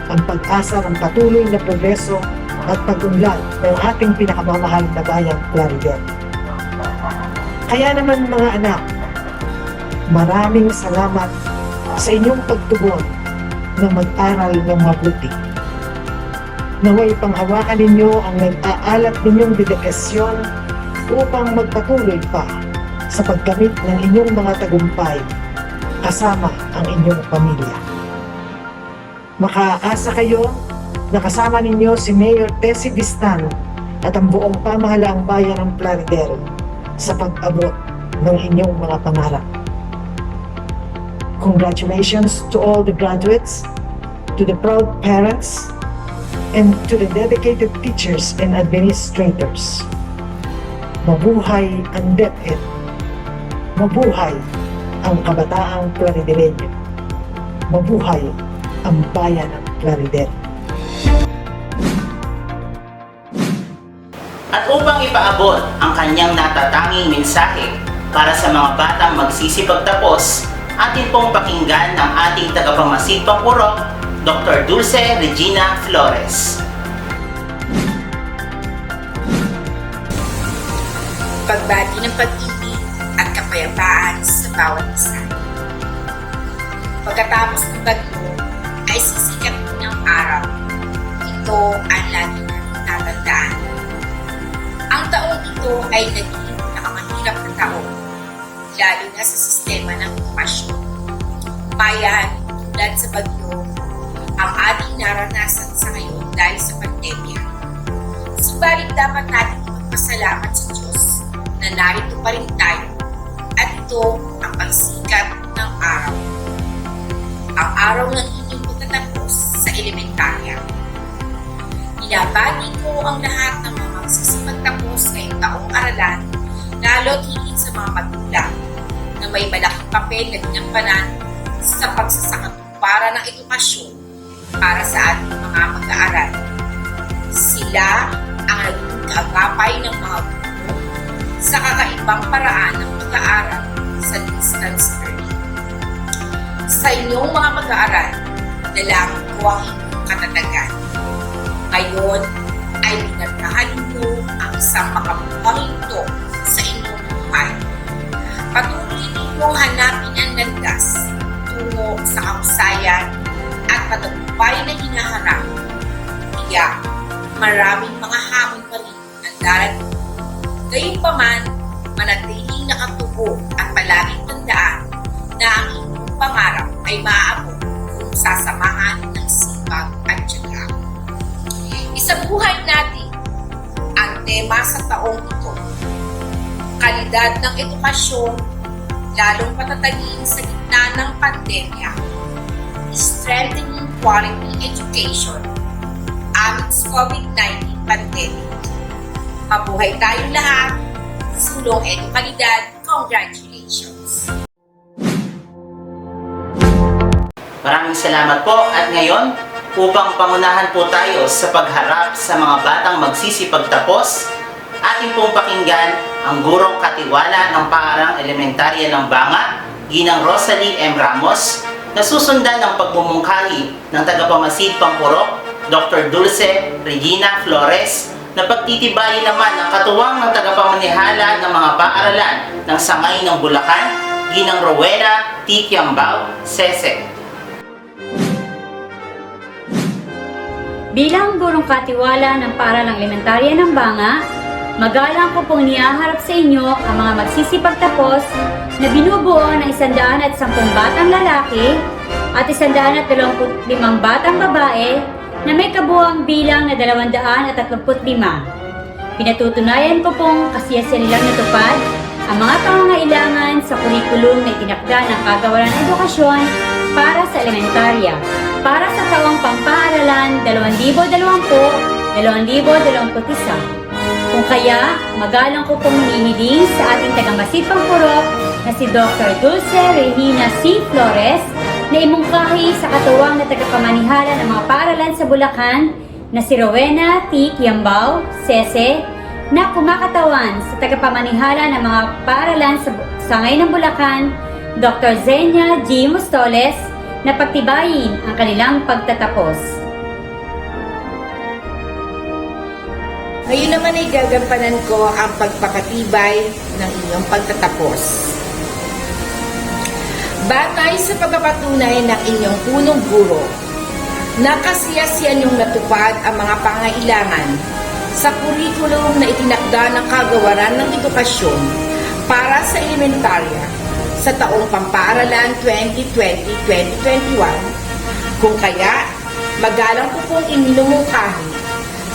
ang pag-asa ng patuloy na progreso at pag-unlad ng ating pinakamamahal na bayang Plaridel. Kaya naman mga anak, maraming salamat sa inyong pagtugon na mag-aral ng mabuti. Naway panghawakan ninyo ang nag-aalat ninyong dedikasyon upang magpatuloy pa sa pagkamit ng inyong mga tagumpay kasama ang inyong pamilya. Makaasa kayo na kasama ninyo si Mayor Tessie Bistan at ang buong pamahalaang bayan ng Plaridel sa pag-abot ng inyong mga pangarap. Congratulations to all the graduates, to the proud parents, and to the dedicated teachers and administrators. Mabuhay ang DepEd. Mabuhay ang kabataang Claridelenyo. Mabuhay ang bayan ng Plaridel. At upang ipaabot ang kanyang natatanging mensahe para sa mga batang magsisipagtapos, atin pong pakinggan ng ating tagapamasid papurok, Dr. Dulce Regina Flores. Pagbati ng pag-ibig at kapayapaan sa bawat isa. Pagkatapos ng bagyo ay sisikat ng araw. Ito ang lagi natin tatandaan. Ang taong ito ay naging nakamahirap na taon, lalo na sa sistema ng edukasyon. Bayan, tulad sa bagyo, ang ating naranasan sa ngayon dahil sa pandemya. Subalit dapat natin magpasalamat sa Diyos na narito pa rin tayo at ito ang pagsikat ng araw. Ang araw ng inyong pagtatapos sa elementarya. Inabati ko ang lahat ng mga magsisipagtapos ngayong taong aralan, lalo't higit sa mga magulang na may malaking papel na ginampanan sa pagsasakatuparan ng edukasyon para sa ating mga mag-aaral. Sila ang naging kaagapay ng mga guro sa kakaibang paraan ng pag-aaral sa distance learning. Sa inyong mga mag-aaral, dalangin ko ang inyong katatagan. Ngayon ay binatahan ninyo ang isang makabuhang ito sa inyong buhay. Patuloy ninyong hanapin ang landas tungo sa kahusayan at patagumpay na hinaharap. Kaya maraming mga hamon pa rin ang darating. Gayunpaman, manatiling nakatubo at palaging tandaan na ang inyong pangarap ay maaabot kung sasamahan ng sipag at tiyaga. Isabuhay natin ang tema sa taong ito. Kalidad ng edukasyon, lalong patatagin sa gitna ng pandemya. Strengthening quality education amidst COVID-19 pandemic. Mabuhay tayong lahat! Sulong Edukalidad, congratulations! Maraming salamat po at ngayon, upang pangunahan po tayo sa pagharap sa mga batang magsisipagtapos, ating pong pakinggan ang gurong katiwala ng paarang elementarya ng Banga, Ginang Rosalie M. Ramos, na susundan ng pagmumungkahi ng tagapamasid Pampurok, Dr. Dulce Regina Flores, na pagtitibayin naman ang katuwang ng tagapamanihala ng mga paaralan ng Sangay ng Bulacan, Ginang Rowena T. Kiambao, Sese. Bilang gurong katiwala ng paaralang elementarya ng Banga, magalang ko pong niyaharap sa inyo ang mga magsisipagtapos na binubuo ng 110 batang lalaki at 125 batang babae na may kabuuang bilang na 235. Pinatutunayan ko pong kasiyasiya nilang natupad ang mga pangangailangan sa kurikulum na itinakda ng Kagawaran ng Edukasyon para sa elementarya para sa taong pampaaralan 2020-2021. Kung kaya, magalang ko pong hinihiling sa ating tagamasid Pampurok na si Dr. Dulce Regina C. Flores na imungkahi sa katuwang na tagapamanihala ng mga paaralan sa Bulacan na si Rowena T. Kiambao, Sese, na kumakatawan sa tagapamanihala ng mga paaralan sa Sangay ng Bulacan, Dr. Zenia G. Mostoles, na pagtibayin ang kanilang pagtatapos. Ngayon naman ay gagampanan ko ang pagpapatibay ng inyong pagtatapos. Batay sa pagpapatunay ng inyong punong guro, nakasiyasiyan yung natupad ang mga pangailangan sa kurikulum na itinakda ng Kagawaran ng Edukasyon para sa elementarya sa taong pampaaralan 2020-2021. Kung kaya, magalang ko pong iminumungkahi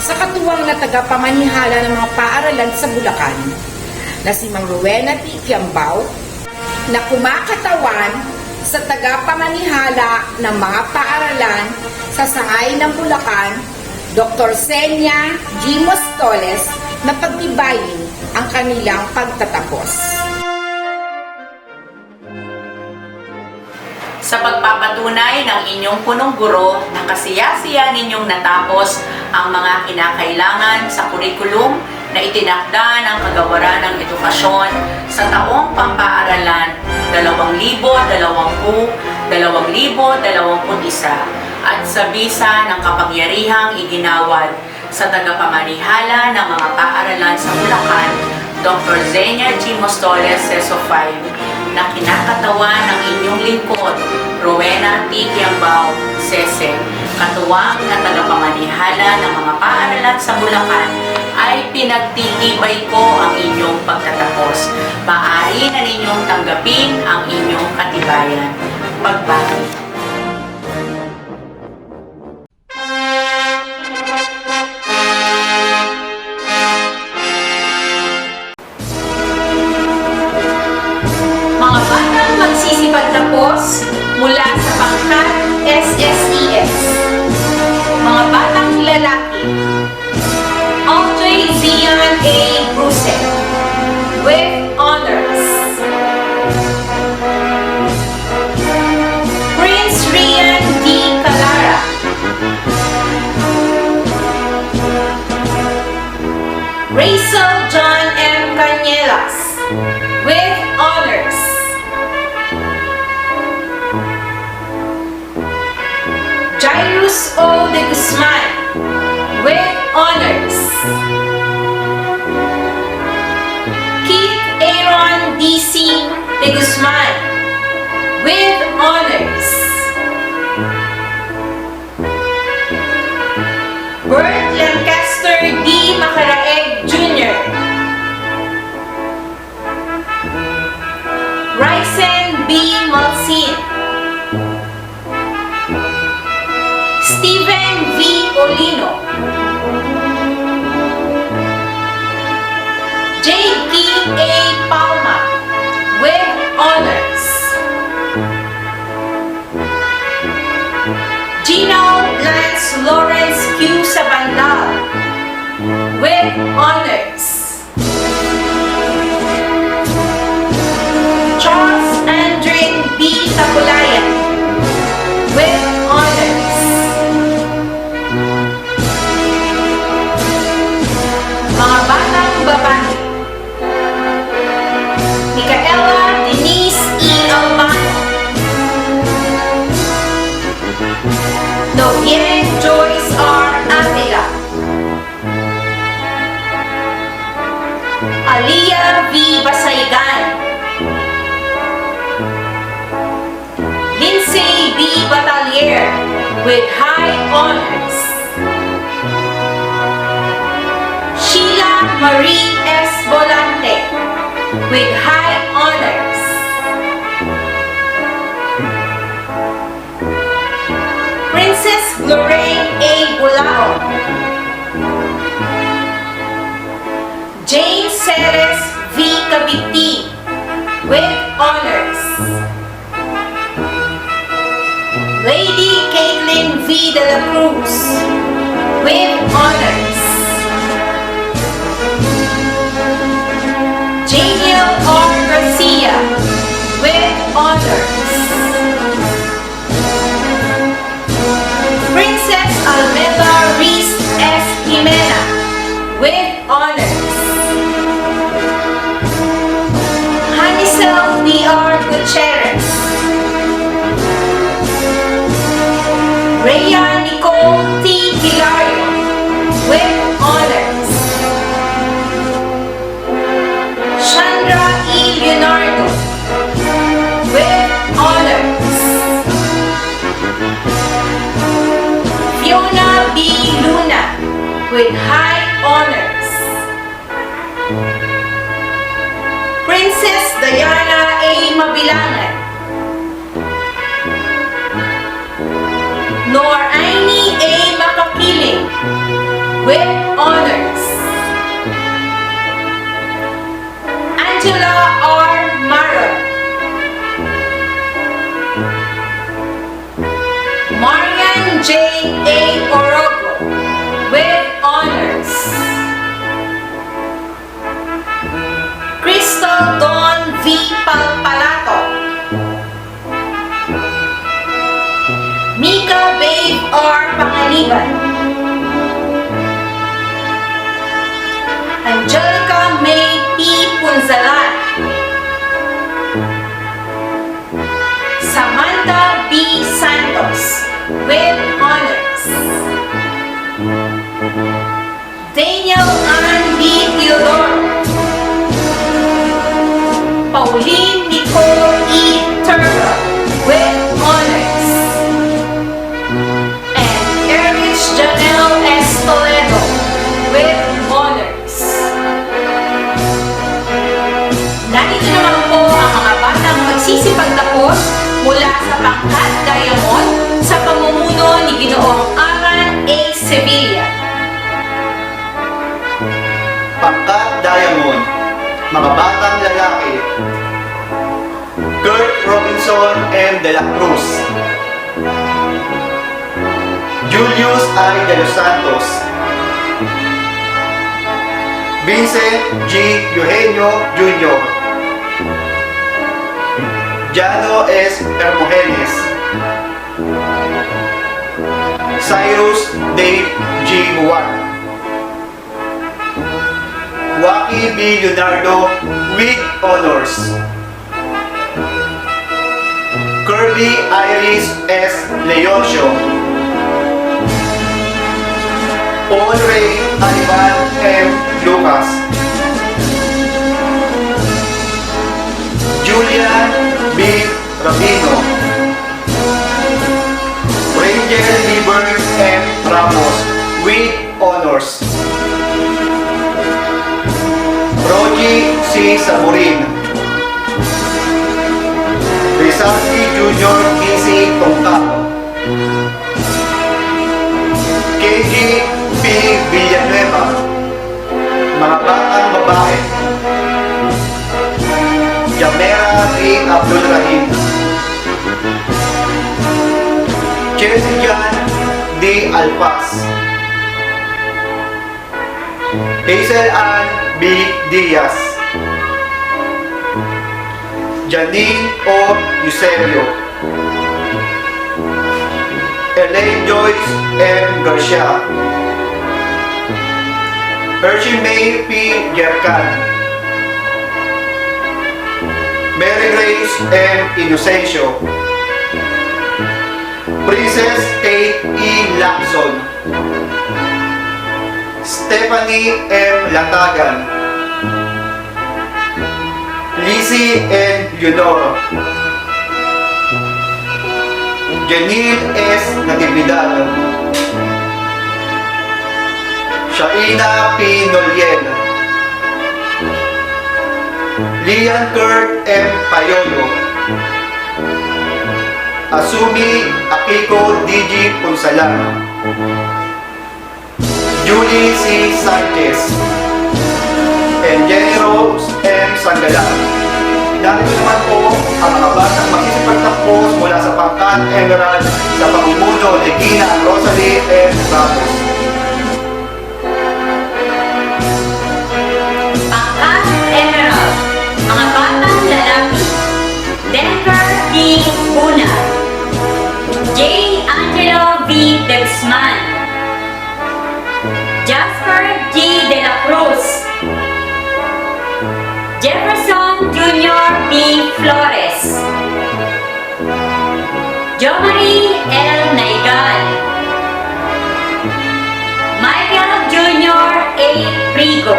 sa katuwang na tagapamanihala ng mga paaralan sa Bulacan na si Mang Rowena T. Kiambao, na kumakatawan sa tagapamanihala ng mga paaralan sa Sangay ng Bulacan, Dr. Zenia G. Mostoles, na pagtibayin ang kanilang pagtatapos. Sa pagpapatunay ng inyong punong guro na kasiyasiya ninyong natapos ang mga kinakailangan sa kurikulum na itinakda ng Kagawaran ng Edukasyon sa taong pampaaralan 2020-2021 at sa bisa ng kapangyarihang iginawad sa tagapamanihala ng mga paaralan sa Bulacan, Dr. Zenia G. Mostoles, Seso 5, na kinakatawan ng inyong lingkod, Rowena T. Kiambao, Sese, katuwang na tagapamanihala ng mga paaralan sa Bulacan, ay pinagtitibay ko ang inyong pagtatapos. Maaari na ninyong tanggapin ang inyong katibayan. Pagbati. Magsisipagtapos mula sa pangkat SSES. Mga batang lalaki, Audrey Zion A. Brusel with honors. Prince Rian D. Calara. Rachel John M. Cañelas with honors. Jairus O. de Guzman with honors. Keith Aaron D.C. de Guzman with honors. Bert Lancaster D. Macaraeg Jr. Ryzen B. Malsin. Stephen V. Olino. J.P. A. Palma with honors. Gino Lawrence Q. Sabandal with honors. Charles Andrin B. Tabulayan with honors. Mga batang babae: Micaela Denise E. Albano, Novien Joyce R. Atila, Aliyah V. Basaygan, Lindsay B. Batalier with high honors. Sheila Marie S. Volante with high honors. Princess Lorraine A. Bulao, Jane Ceres V. Cabiti with honors. Lady Caitlin V. De la Cruz with honors. Janiel R. Garcia with honors. Princess Almeda Reese S. Jimena with honors. Hanisel D.R. Gutierrez, Rhea Nicole T. Hilario with honors. Chandra E. Leonardo with honors. Fiona B. Luna with high honors. Princess Diana A. Mabilangan, Noraini A. Makakiling with honors. Angela R. Maron, Marian J. A. Orogo with honors. Crystal Dawn V. Palpalato, Mika Babe R. Pangaliban, Angelica May P. Punzalan, Samantha B. Santos with honors. Daniel Ann B. Theodore, Pauline Nicole E. Turba with honors. And Erich Janelle S. Toledo with honors. Narito naman po ang mga batang magsisipagtapos mula sa pangkat Diamond sa pamumuno ni Ginoong Aran A. Sevilla. Pangkat Diamond, mga batang lalaki: Kurt Robinson M. De la Cruz, Julius I. De los Santos, Vincent G. Eugenio Jr., Jano S. Hermogenes, Cyrus Dave G. Juan, Waki B. Leonardo with honors, Kirby Iris S. Leoncio, Paul Ray Ivan M. Lucas, Julian B. Rabino, Ranger Liber M. Ramos with honors, Rogi C. Samurin, Rizaldi Jr. Kisi Tongkao, KG P. Villanueva, mga batang babae: Jamera B. Abdul Rahim, Chelsea Jan D. G. Alpas, Hazel Ann B. Diaz, Janine O. Eusebio, Elaine Joyce M. Garcia, Hershey May P. Gercan, Mary Grace M. Inocencio, Princess Kate E. Lacson, Stephanie M. Latagan, Lizzie N. Leonor, Janine S. Natividad, Shaina P. Noliel, Lian Kurt M. Payolo, Asumi Akiko D.G. Punsalan, Julie C. Sanchez, and Jenny Rose M. Sangalan. Narito naman po ang mga batang magsisipagtapos mula sa pangkat Emerald sa pamumuno ni Gina Rosalie M. Ramos. Pangkat Emerald, mga batang lalaki, Denver D. Una, J. Angelo V. De Guzman, Jasper G. De la Cruz, Jefferson Jr. B. Flores, Jomari L. Naigal, Michael Jr. A. Prigo,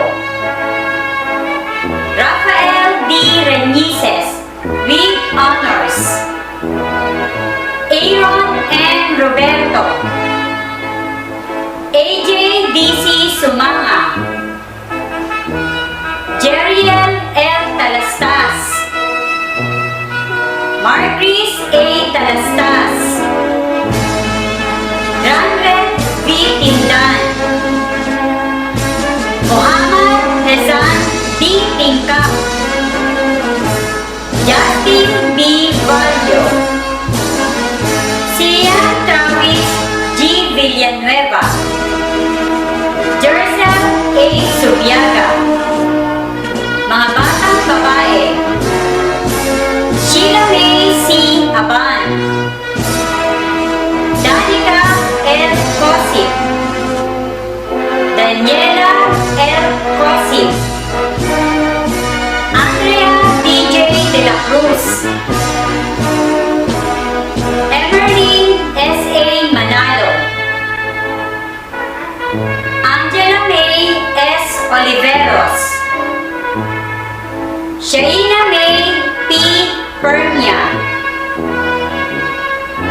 Rafael D. Renices with honors, Aaron N. Roberto, AJ D.C. Sumanga, Jeriel L. Talastas, Marcris A. Talastas, Ranred V. Tindan, Muhammad Rezan D. Tingkap, Justin B. Vallo, Sia Travis G. Villanueva, Jerzel A. Subiaga. Mga batang babae, Sheila May C. Aban, Danica L. Cosip, Daniela L. Cosip, Andrea DJ De La Cruz, Emerlyn S.A. Manalo, Angela May S. Oliveros, Shaina May P. Permia,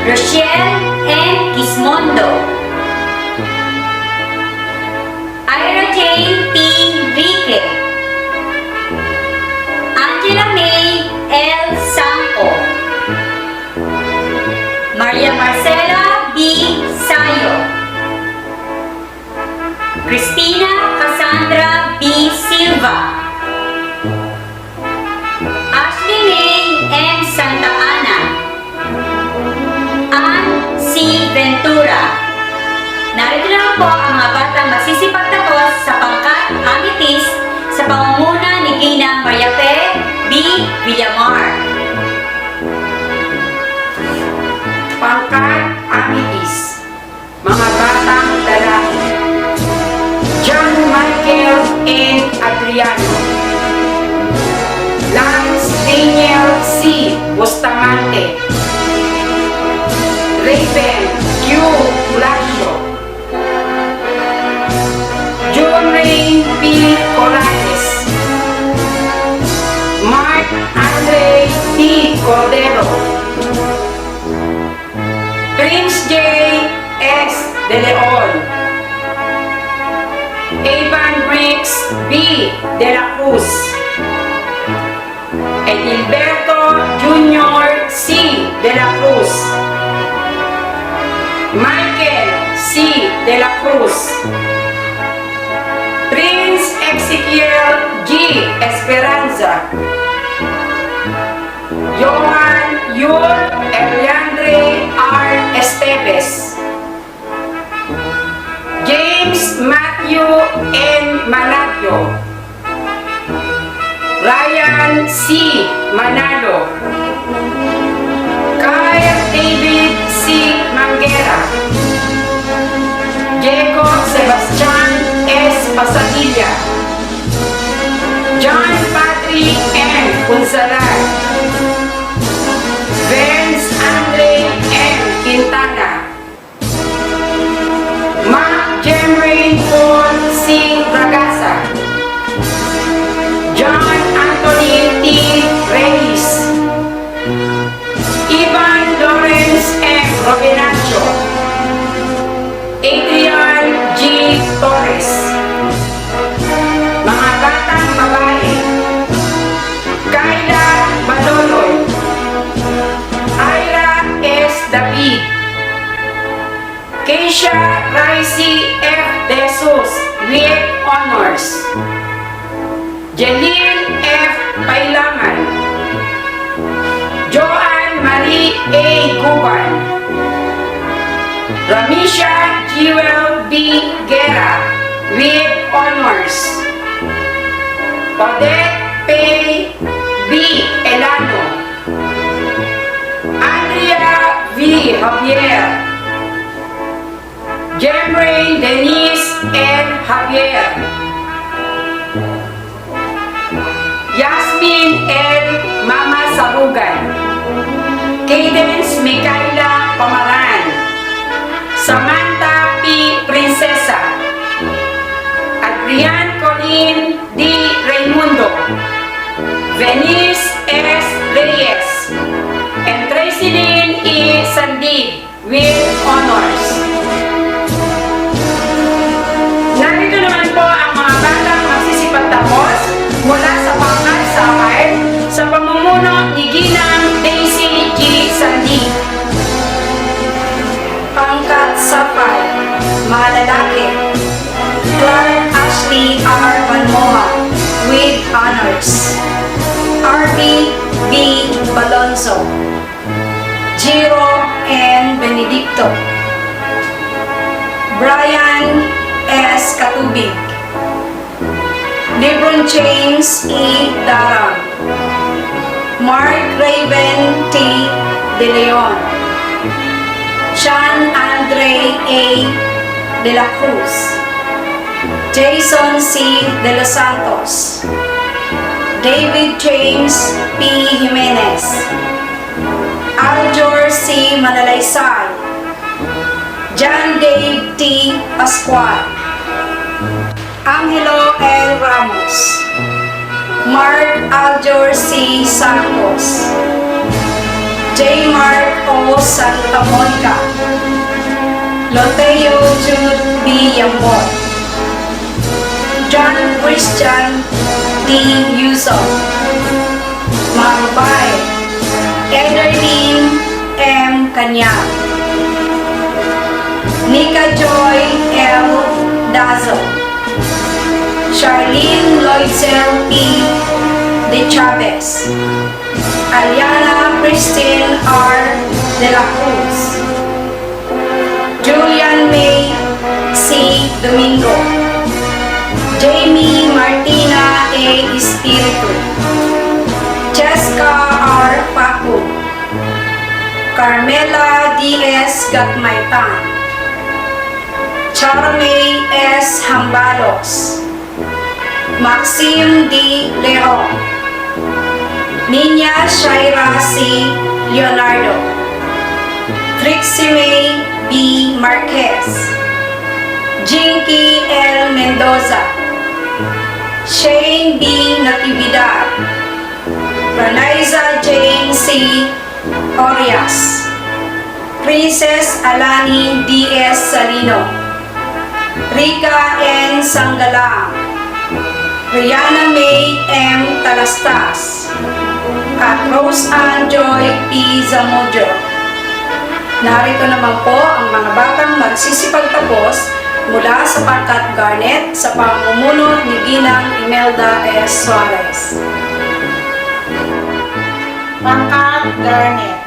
Rochelle N. Quismondo, Ira Jane P. Rique, Angela May L. Sampo, Maria Marcela B. Sayo, Christina Cassandra B. Silva, Ashley May M. Santa Ana, Ann C. Ventura. Narito na po ang mga batang magsisipagtapos sa pangkat Amitis sa pangunguna ni Gina Mariape B. Villamar. Pangkat Amitis, mga batang lalaki, John Michael N. Adriano, Lance Daniel C. Bustamante, Raven Q. Blasio, John Rain P. Corrales, Mark Andre T. Cordero, Prince J. S. De Leon, Evan Briggs B. De la Cruz, Edilberto Jr. C. De la Cruz, Michael C. De la Cruz, Prince Ezequiel G. Esperanza, Johan Yul Eliandre R. Esteves, Matthew N. Managio, Ryan C. Manalo, Kyle David C. Manguera, Diego Sebastian S. Pasadilla, John Patrick M. Punsalan, Vince Andre M. Quintana, Mark Jemrain Paul C. Ragasa, John Anthony T. Reyes, Ivan Lawrence M. Robinacho, Adrian G. Torres. Mga batang babae, Kayla Baloloy, Ira S. David, Keisha Raisi F. De Jesus with honors, Jeline F. Pailaman, Joanne Marie A. Guban, Ramisha Jewel B. Guerra with honors, Odette P. B. Elano, Andrea V. Javier, Jemrain Denise N. Javier, Yasmin L. Mama Sabugan, Cadence Micaela Pamaran, Samantha P. Princesa, Adrian Colin D. Raimundo, Venice S. Reyes, and Tracy E. Sandi with honors. Narito naman po ang mga batang magsisipagtapos mula sa pangkat sakay sa pamumuno ni Ginang Daisy G. Sandi. Pangkat sapay, mga lalaki, Clark Ashley R. Banmoha with honors, R.B. B. Balonzo, Jiro N. Benedicto, Brian S. Katubig, LeBron James E. Darang, Mark Raven T. De Leon, Sean Andre A. De la Cruz, Jason C. De los Santos, David James P. Jimenez, Aljor C. Manalaysay, John Dave T. Pascual, Angelo L. Ramos, Mark Aljor C. Santos, J. Mark O. Santa Monica, Loteo Jude B. Yambon, John Christian D. Yusof, mga babae, Ederlyn M. Kanyang, Nika Joy L. Dazo, Charlene Loitzel P. De Chavez, Aliana Christine R. De la Cruz, Julian May C. Domingo, Jamie Martina A. Espiritu, Jessica R. Paco, Carmela D.S. Gatmaitan, Charmay S. Hambalos, Maxim D. Leon, Nina Shaira C. Leonardo, Trixie May B. Marquez, Jinky L. Mendoza, Shane B. Natividad, Ranaiza Jane C. Orias, Princess Alani D.S. Salino, Rika N. Sanggalang, Rihanna May M. Talastas, at Rose Ann Joy P. Zamudio. Narito naman po ang mga batang magsisipagtapos mula sa pangkat Garnet sa pamumuno ni Ginang Imelda S. Suarez. Pangkat Garnet,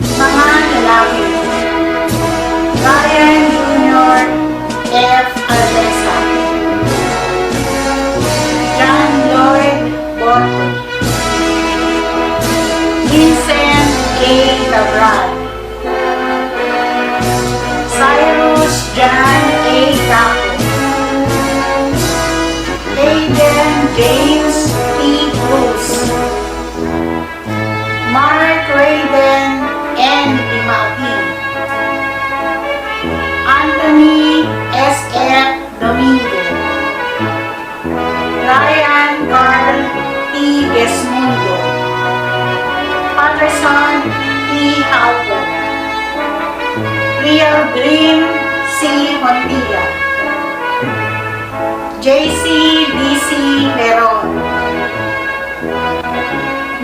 mga lalaki, Ryan Jr. F. Alves Halpo. Real Dream C. Montilla. JC BC Leron.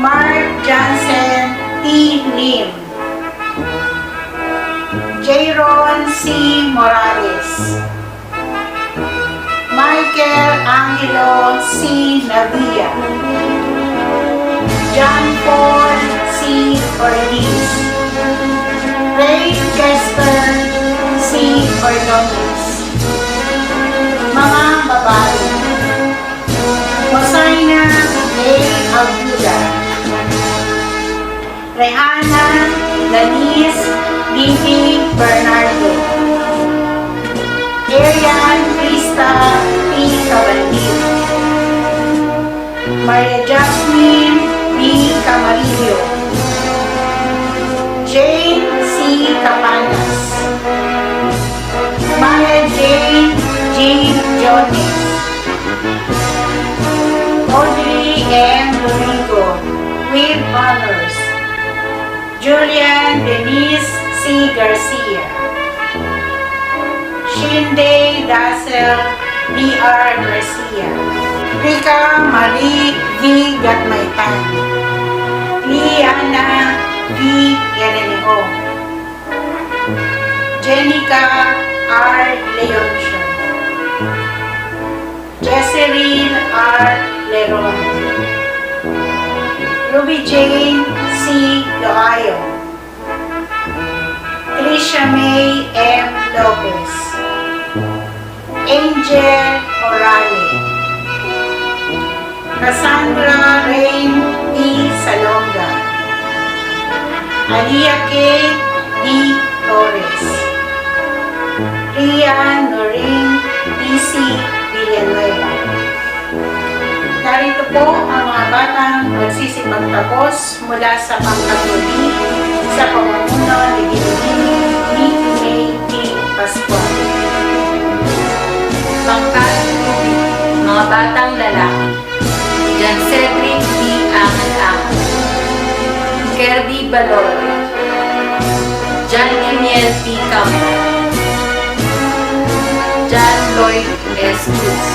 Mark Johnson T. Lim. Jayron C. Morales. Michael Angelo C. Navia. John Paul C. Ortiz. Ray Chester C. Ordonez. Mga babae. Mosaina A. Aguda. Rehana Denise Bibi Bernardo. Arian Krista P. Cabandier. Maria Jasmine B. Camarillo. Jane C. Capanas. Maya Jane G. Jones. Audrey M. Rodrigo with honors. Julian Denise C. Garcia. Shinde Dassel B.R. Garcia. Rika Marie V. Gatmaytan. Liana V. Yereneo. Jenica R. Leoncio. Jesserine R. Leron. Ruby Jane C. Loayo. Trisha May M. Lopez. Angel Orale. Cassandra Rain D. Salonga. Alia K. D. Torres. Rian Norin D.C. Villanueva. Narito po ang mga batang magsisipagtapos mula sa pangkatuli sa pamumuno ni Binibini ni May T. Pascual. Pangkat, mga batang lalaki. Jan Cedric D. Angal-Angal. Kirby Balore. Jan Emiel P. Campo. Jan Lloyd S. Cruz.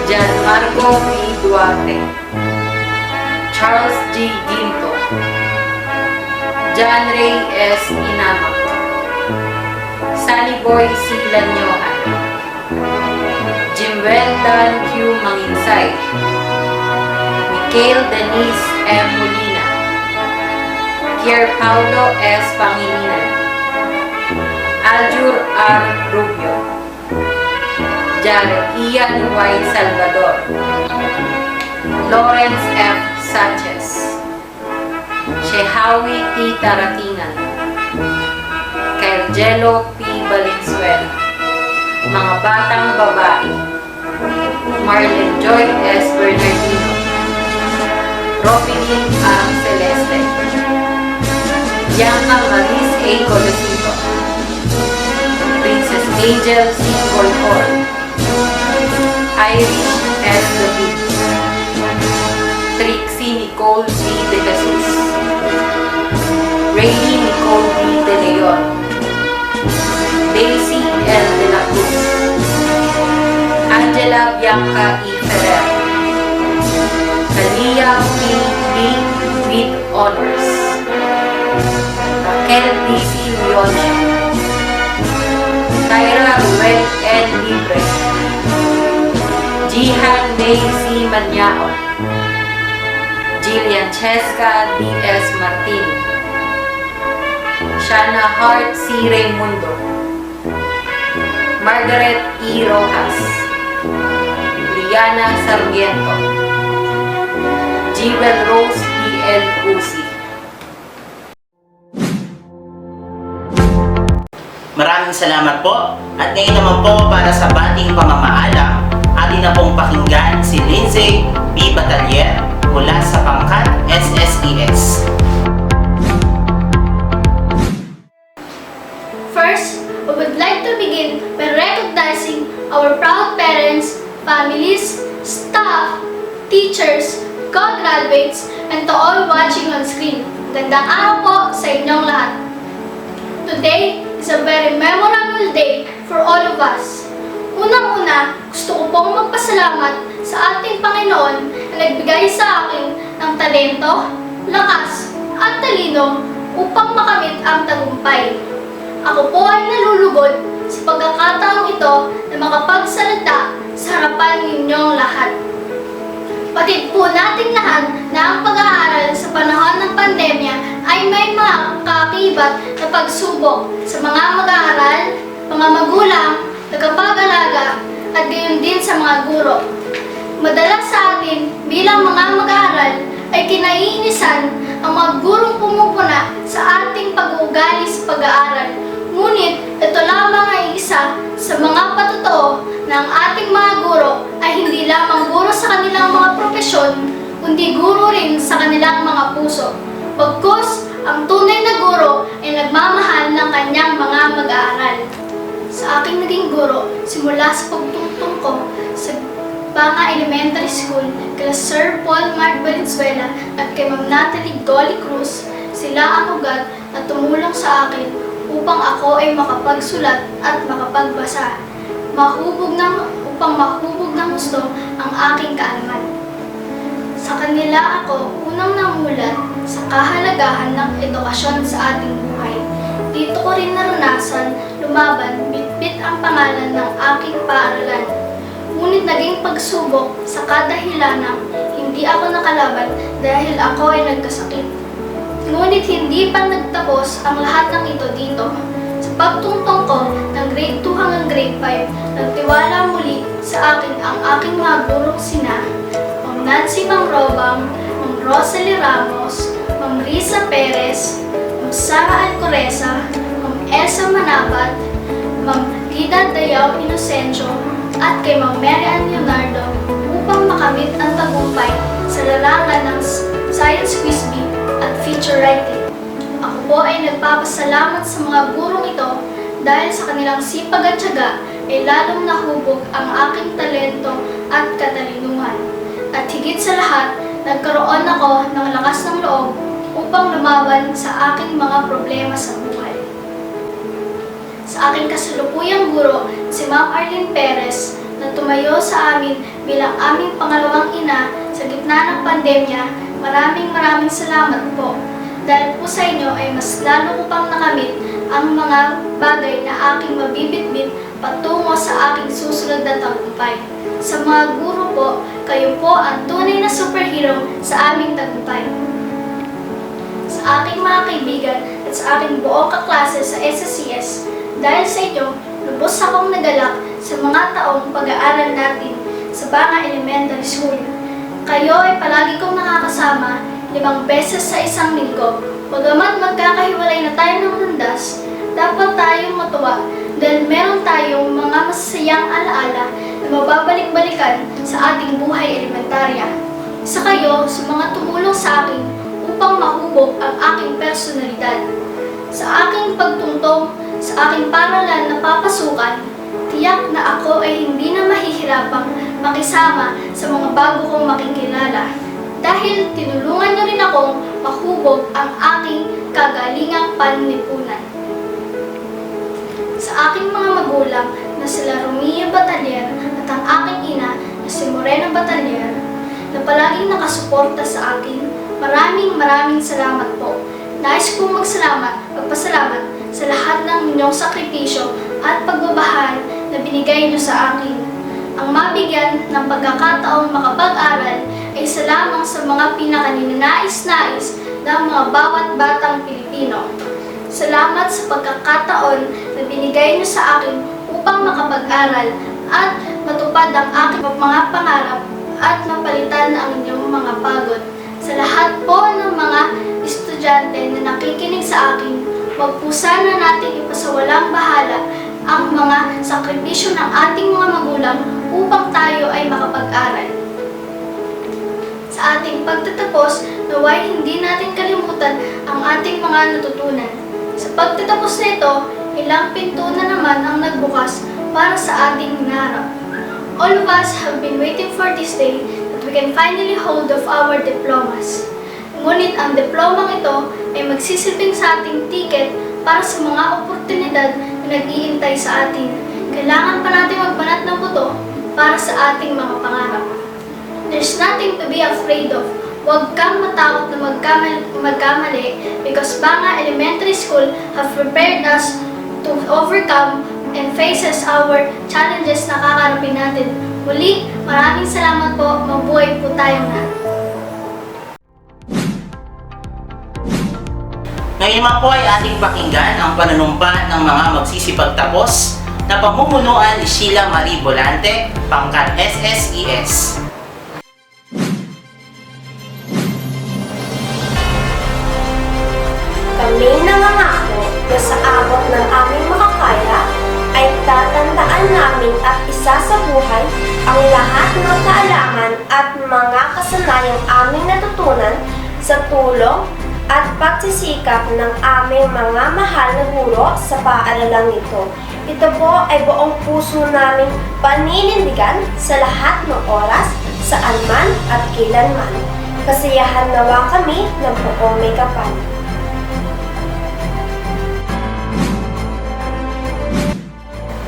Jan Marco P. Duarte. Charles G. Ginto. Jan Ray S. Inamak. Sunny Boy C. Lanyohan. Jimwell Dan Q. Manginsay. Mikael Denise M. Molina. Kier Paulo S. Pangilinan. Aljur R. Rubio. Jared Ian Y. Salvador. Lawrence F. Sanchez. Shehawi T. Taratingan. Kerjelo P. Valenzuela. Mga batang babae. Marlene Joy S. Bernardino. Robin A. Celeste. Bianca Maris A. Colosito. Princess Angel C. Colcor. Irish S. David. Trixie Nicole B. De Jesus. Rayleigh Nicole B. De Leon. Daisy L. De la Cruz. Angela Bianca E. Ferrer. Kalia P. B. with honors. Raquel D.C. Leoncio. Tyra Ruel N. Libre. Jihan May C. Manyao. Jillian Cheska D.S. Martin. Shana Hart C. Raimundo. Margaret E. Rojas. Liana Sarmiento. Jewel Rose E.L. Uzi. Maraming salamat po. At ngayon naman po para sa bating pamamaalam, atin na pong pakinggan si Lindsay B. Batalier mula sa pangkat SSES. First, we would like to begin by recognizing our proud parents, families, staff, teachers, co-graduates, and to all watching on screen. Magandang araw po sa inyong lahat. Today is a very memorable day for all of us. Unang-una, gusto ko pong magpasalamat sa ating Panginoon na nagbigay sa akin ng talento, lakas, at talino upang makamit ang tagumpay. Ako po ay nalulugod sa pagkakataong ito na makapagsalita sa harapan ninyong lahat. Batid po nating lahat na ang pag-aaral sa panahon ng pandemya ay may mga kaakibat na pagsubok sa mga mag-aaral, mga magulang, tagapag-alaga, at gayon din sa mga guro. Madalas sa atin bilang mga mag-aaral ay kinaiinisan ang mga gurong pumupuna sa ating pag-uugali sa pag-aaral. Ngunit ito lamang ay isa sa mga patotoo na ang ating mga guro ay hindi lamang guro sa kanilang mga propesyon, kundi guro rin sa kanilang mga puso. Bagkus, ang tunay na guro ay nagmamahal ng kanyang mga mag-aaral. Sa aking naging guro, simula sa pagtutong ko sa Banga Elementary School, kay Sir Paul Mark Valenzuela at kay Ma'am Natalie Dolly Cruz, sila ang ugat na tumulong sa akin upang ako ay makapagsulat at makapagbasa. Upang mahubog ng gusto ang aking kaalaman. Sa kanila ako unang namulat sa kahalagahan ng edukasyon sa ating buhay. Dito ko rin naranasan lumaban bitbit ang pangalan ng aking paaralan. Ngunit naging pagsubok sa kadahilanang hindi ako nakalaban dahil ako ay nagkasakit. Ngunit hindi pa nagtapos ang lahat ng ito dito. Sa pagtungtong ko ng grade 2 hanggang grade 5, nagtiwala muli sa akin ang aking mga gurong sina Ma'am Nancy Mangrobang, Ma'am Rosalie Ramos, Ma'am Risa Perez, Ma'am Sara Alcoreza, Ma'am Elsa Manabat, Ma'am Lida Dayaw Inocencio, at kay Ma'am Mary Ann Leonardo upang makamit ang tagumpay sa larangan ng science quiz bee at feature writing. Ako po ay nagpapasalamat sa mga gurong ito dahil sa kanilang sipag at tiyaga ay lalong nahubog ang aking talento at katalinuhan. At higit sa lahat, nagkaroon ako ng lakas ng loob upang lumaban sa aking mga problema sa buhay. Sa aking kasalukuyang guro, si Ma'am Arlene Perez, na tumayo sa amin bilang aming pangalawang ina sa gitna ng pandemya, maraming salamat po. Dahil po sa inyo ay mas lalo ko pang nakamit ang mga bagay na aking mabibitbit patungo sa aking susunod na tagumpay. Sa mga guro po, kayo po ang tunay na superhero sa aming tagumpay. Sa aking mga kaibigan at sa aking buong kaklase sa SSCS, dahil sa inyo, lubos akong nagalak sa mga taong pag-aaral natin sa Banga Elementary School. Kayo ay palagi kong nakakasama 5 beses sa isang linggo. Bagamat magkakahiwalay na tayo ng landas, dapat tayong matuwa dahil meron tayong mga masasayang alaala na mababalik-balikan sa ating buhay elementarya. Isa kayo sa mga tumulong sa akin upang mahubog ang aking personalidad. Sa aking pagtungtong sa aking paralan na papasukan, tiyak na ako ay hindi na mahihirapang makisama sa mga bago kong makikilala. Dahil tinulungan niyo rin akong mahubog ang aking kagalingang panlipunan. Sa aking mga magulang na sila Romia Batalier at ang aking ina na si Morena Batalier, na palaging nakasuporta sa akin, maraming salamat po. Nais kong magpasalamat sa lahat ng inyong sakripisyo at pagbabahal na binigay niyo sa akin. Ang mabigyan ng pagkakataong makapag-aral ay isa lamang sa mga pinakaninanais-nais ng mga bawat batang Pilipino. Salamat sa pagkakataon na binigay niyo sa akin upang makapag-aral at matupad ang aking mga pangarap at mapalitan ang inyong mga pagod. Sa lahat po ng mga estudyante na nakikinig sa akin, huwag po sana natin ipasawalang bahala ang mga sakripisyo ng ating mga magulang upang tayo ay makapag-aral. Sa ating pagtatapos, naway hindi natin kalimutan ang ating mga natutunan. Sa pagtatapos nito, ilang pinto na naman ang nagbukas para sa ating hinarap. All of us have been waiting for this day that we can finally hold of our diplomas. Ngunit ang diplomang ito ay magsisilbing sa ating ticket para sa mga oportunidad na nag-iintay sa atin. Kailangan pa natin magbanat ng buto para sa ating mga pangarap. There's nothing to be afraid of. Huwag kang matakot na magkamali because Banga Elementary School have prepared us to overcome and faces our challenges na kakarapin natin. Muli, maraming salamat po. Mabuhay po tayong lahat. Ngayon naman po ay ating pakinggan ang panunumpa ng mga magsisipagtapos na pamumunuan ni Sheila Marie Volante, pangkat SSES. Kami nangangako na sa abot ng aming makakaya ay tatandaan namin at isasabuhay ang lahat ng kaalaman at mga kasanayang aming natutunan sa tulong at pagsisikap ng aming mga mahal na guro sa paaralang ito. Ito po ay buong puso naming paninindigan sa lahat ng oras, saan man at kailanman. Kasiyahan nawa kami ng buong may kapal.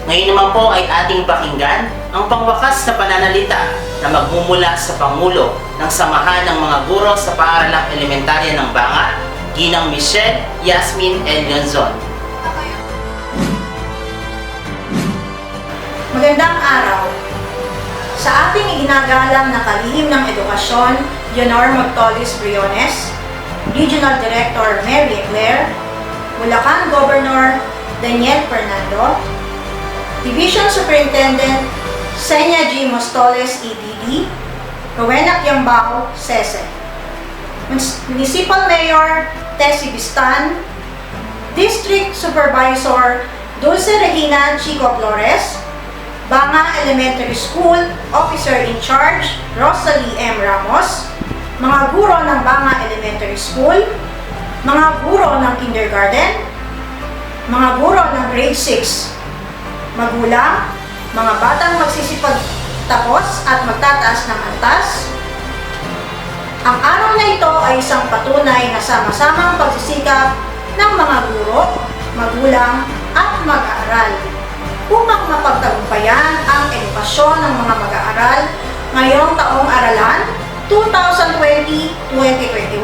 Ngayon naman po ay ating pakinggan ang pangwakas na pananalita na magmumula sa Pangulo ng Samahan ng mga Guro sa Paaralang Elementarya ng Banga, Ginang Michelle Yasmin Elionzon. Magandang araw! Sa ating iginagalang na kalihim ng edukasyon, Leonor Magtolis Briones, Regional Director Mary Eclair, Bulacan Governor Daniel Fernando, Division Superintendent Senya G. Mostoles, EDD, Rowena Kiambao, SESE, Municipal Mayor Tessie Bistan, District Supervisor Dulce Regina Chico Flores, Banga Elementary School Officer in Charge Rosalie M. Ramos, mga guro ng Banga Elementary School, mga guro ng kindergarten, mga guro ng grade 6, magulang, mga batang magsisipagtapos at magtataas ng antas. Ang araw na ito ay isang patunay na sama-samang pagsisikap ng mga guro, magulang at mag-aaral upang mapagtagumpayan ang edukasyon ng mga mag-aaral ngayong taong aralan 2020-2021.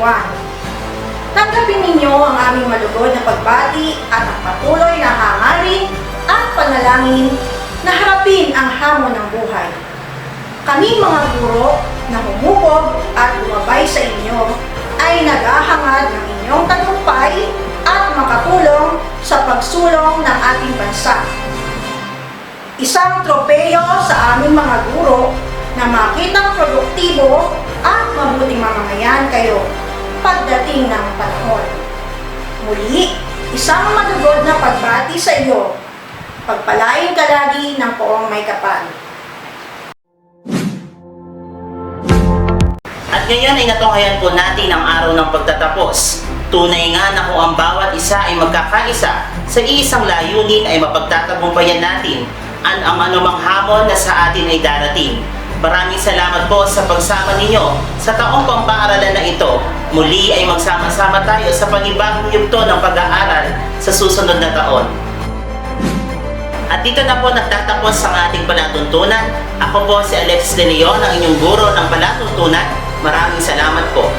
Tanggapin ninyo ang aming malugod na pagbati at ang patuloy na hangarin at panalangin na harapin ang hamon ng buhay. Kami mga guro na humubog at lumabay sa inyo ay naghahangad ng inyong tagumpay at makatulong sa pagsulong ng ating bansa. Isang tropeyo sa aming mga guro na makitang produktibo at mabuting mamamayan kayo pagdating ng panahon. Muli, isang malugod na pagbati sa iyo. Pagpalain ka lagi ng poong may kapal. At ngayon ay natunghayan po natin ang araw ng pagtatapos. Tunay nga na kung ang bawat isa ay magkakaisa sa iisang layunin ay mapagtatagumpayan natin ang anumang hamon na sa atin ay darating. Maraming salamat po sa pagsama ninyo sa taong pampaaralan na ito. Muli ay magsama-sama tayo sa panibagong yugto ng pag-aaral sa susunod na taon. At dito na po nagtatapos ang ating palatuntunan. Ako po si Alexis De Leon, ang inyong guro ng palatuntunan. Maraming salamat po.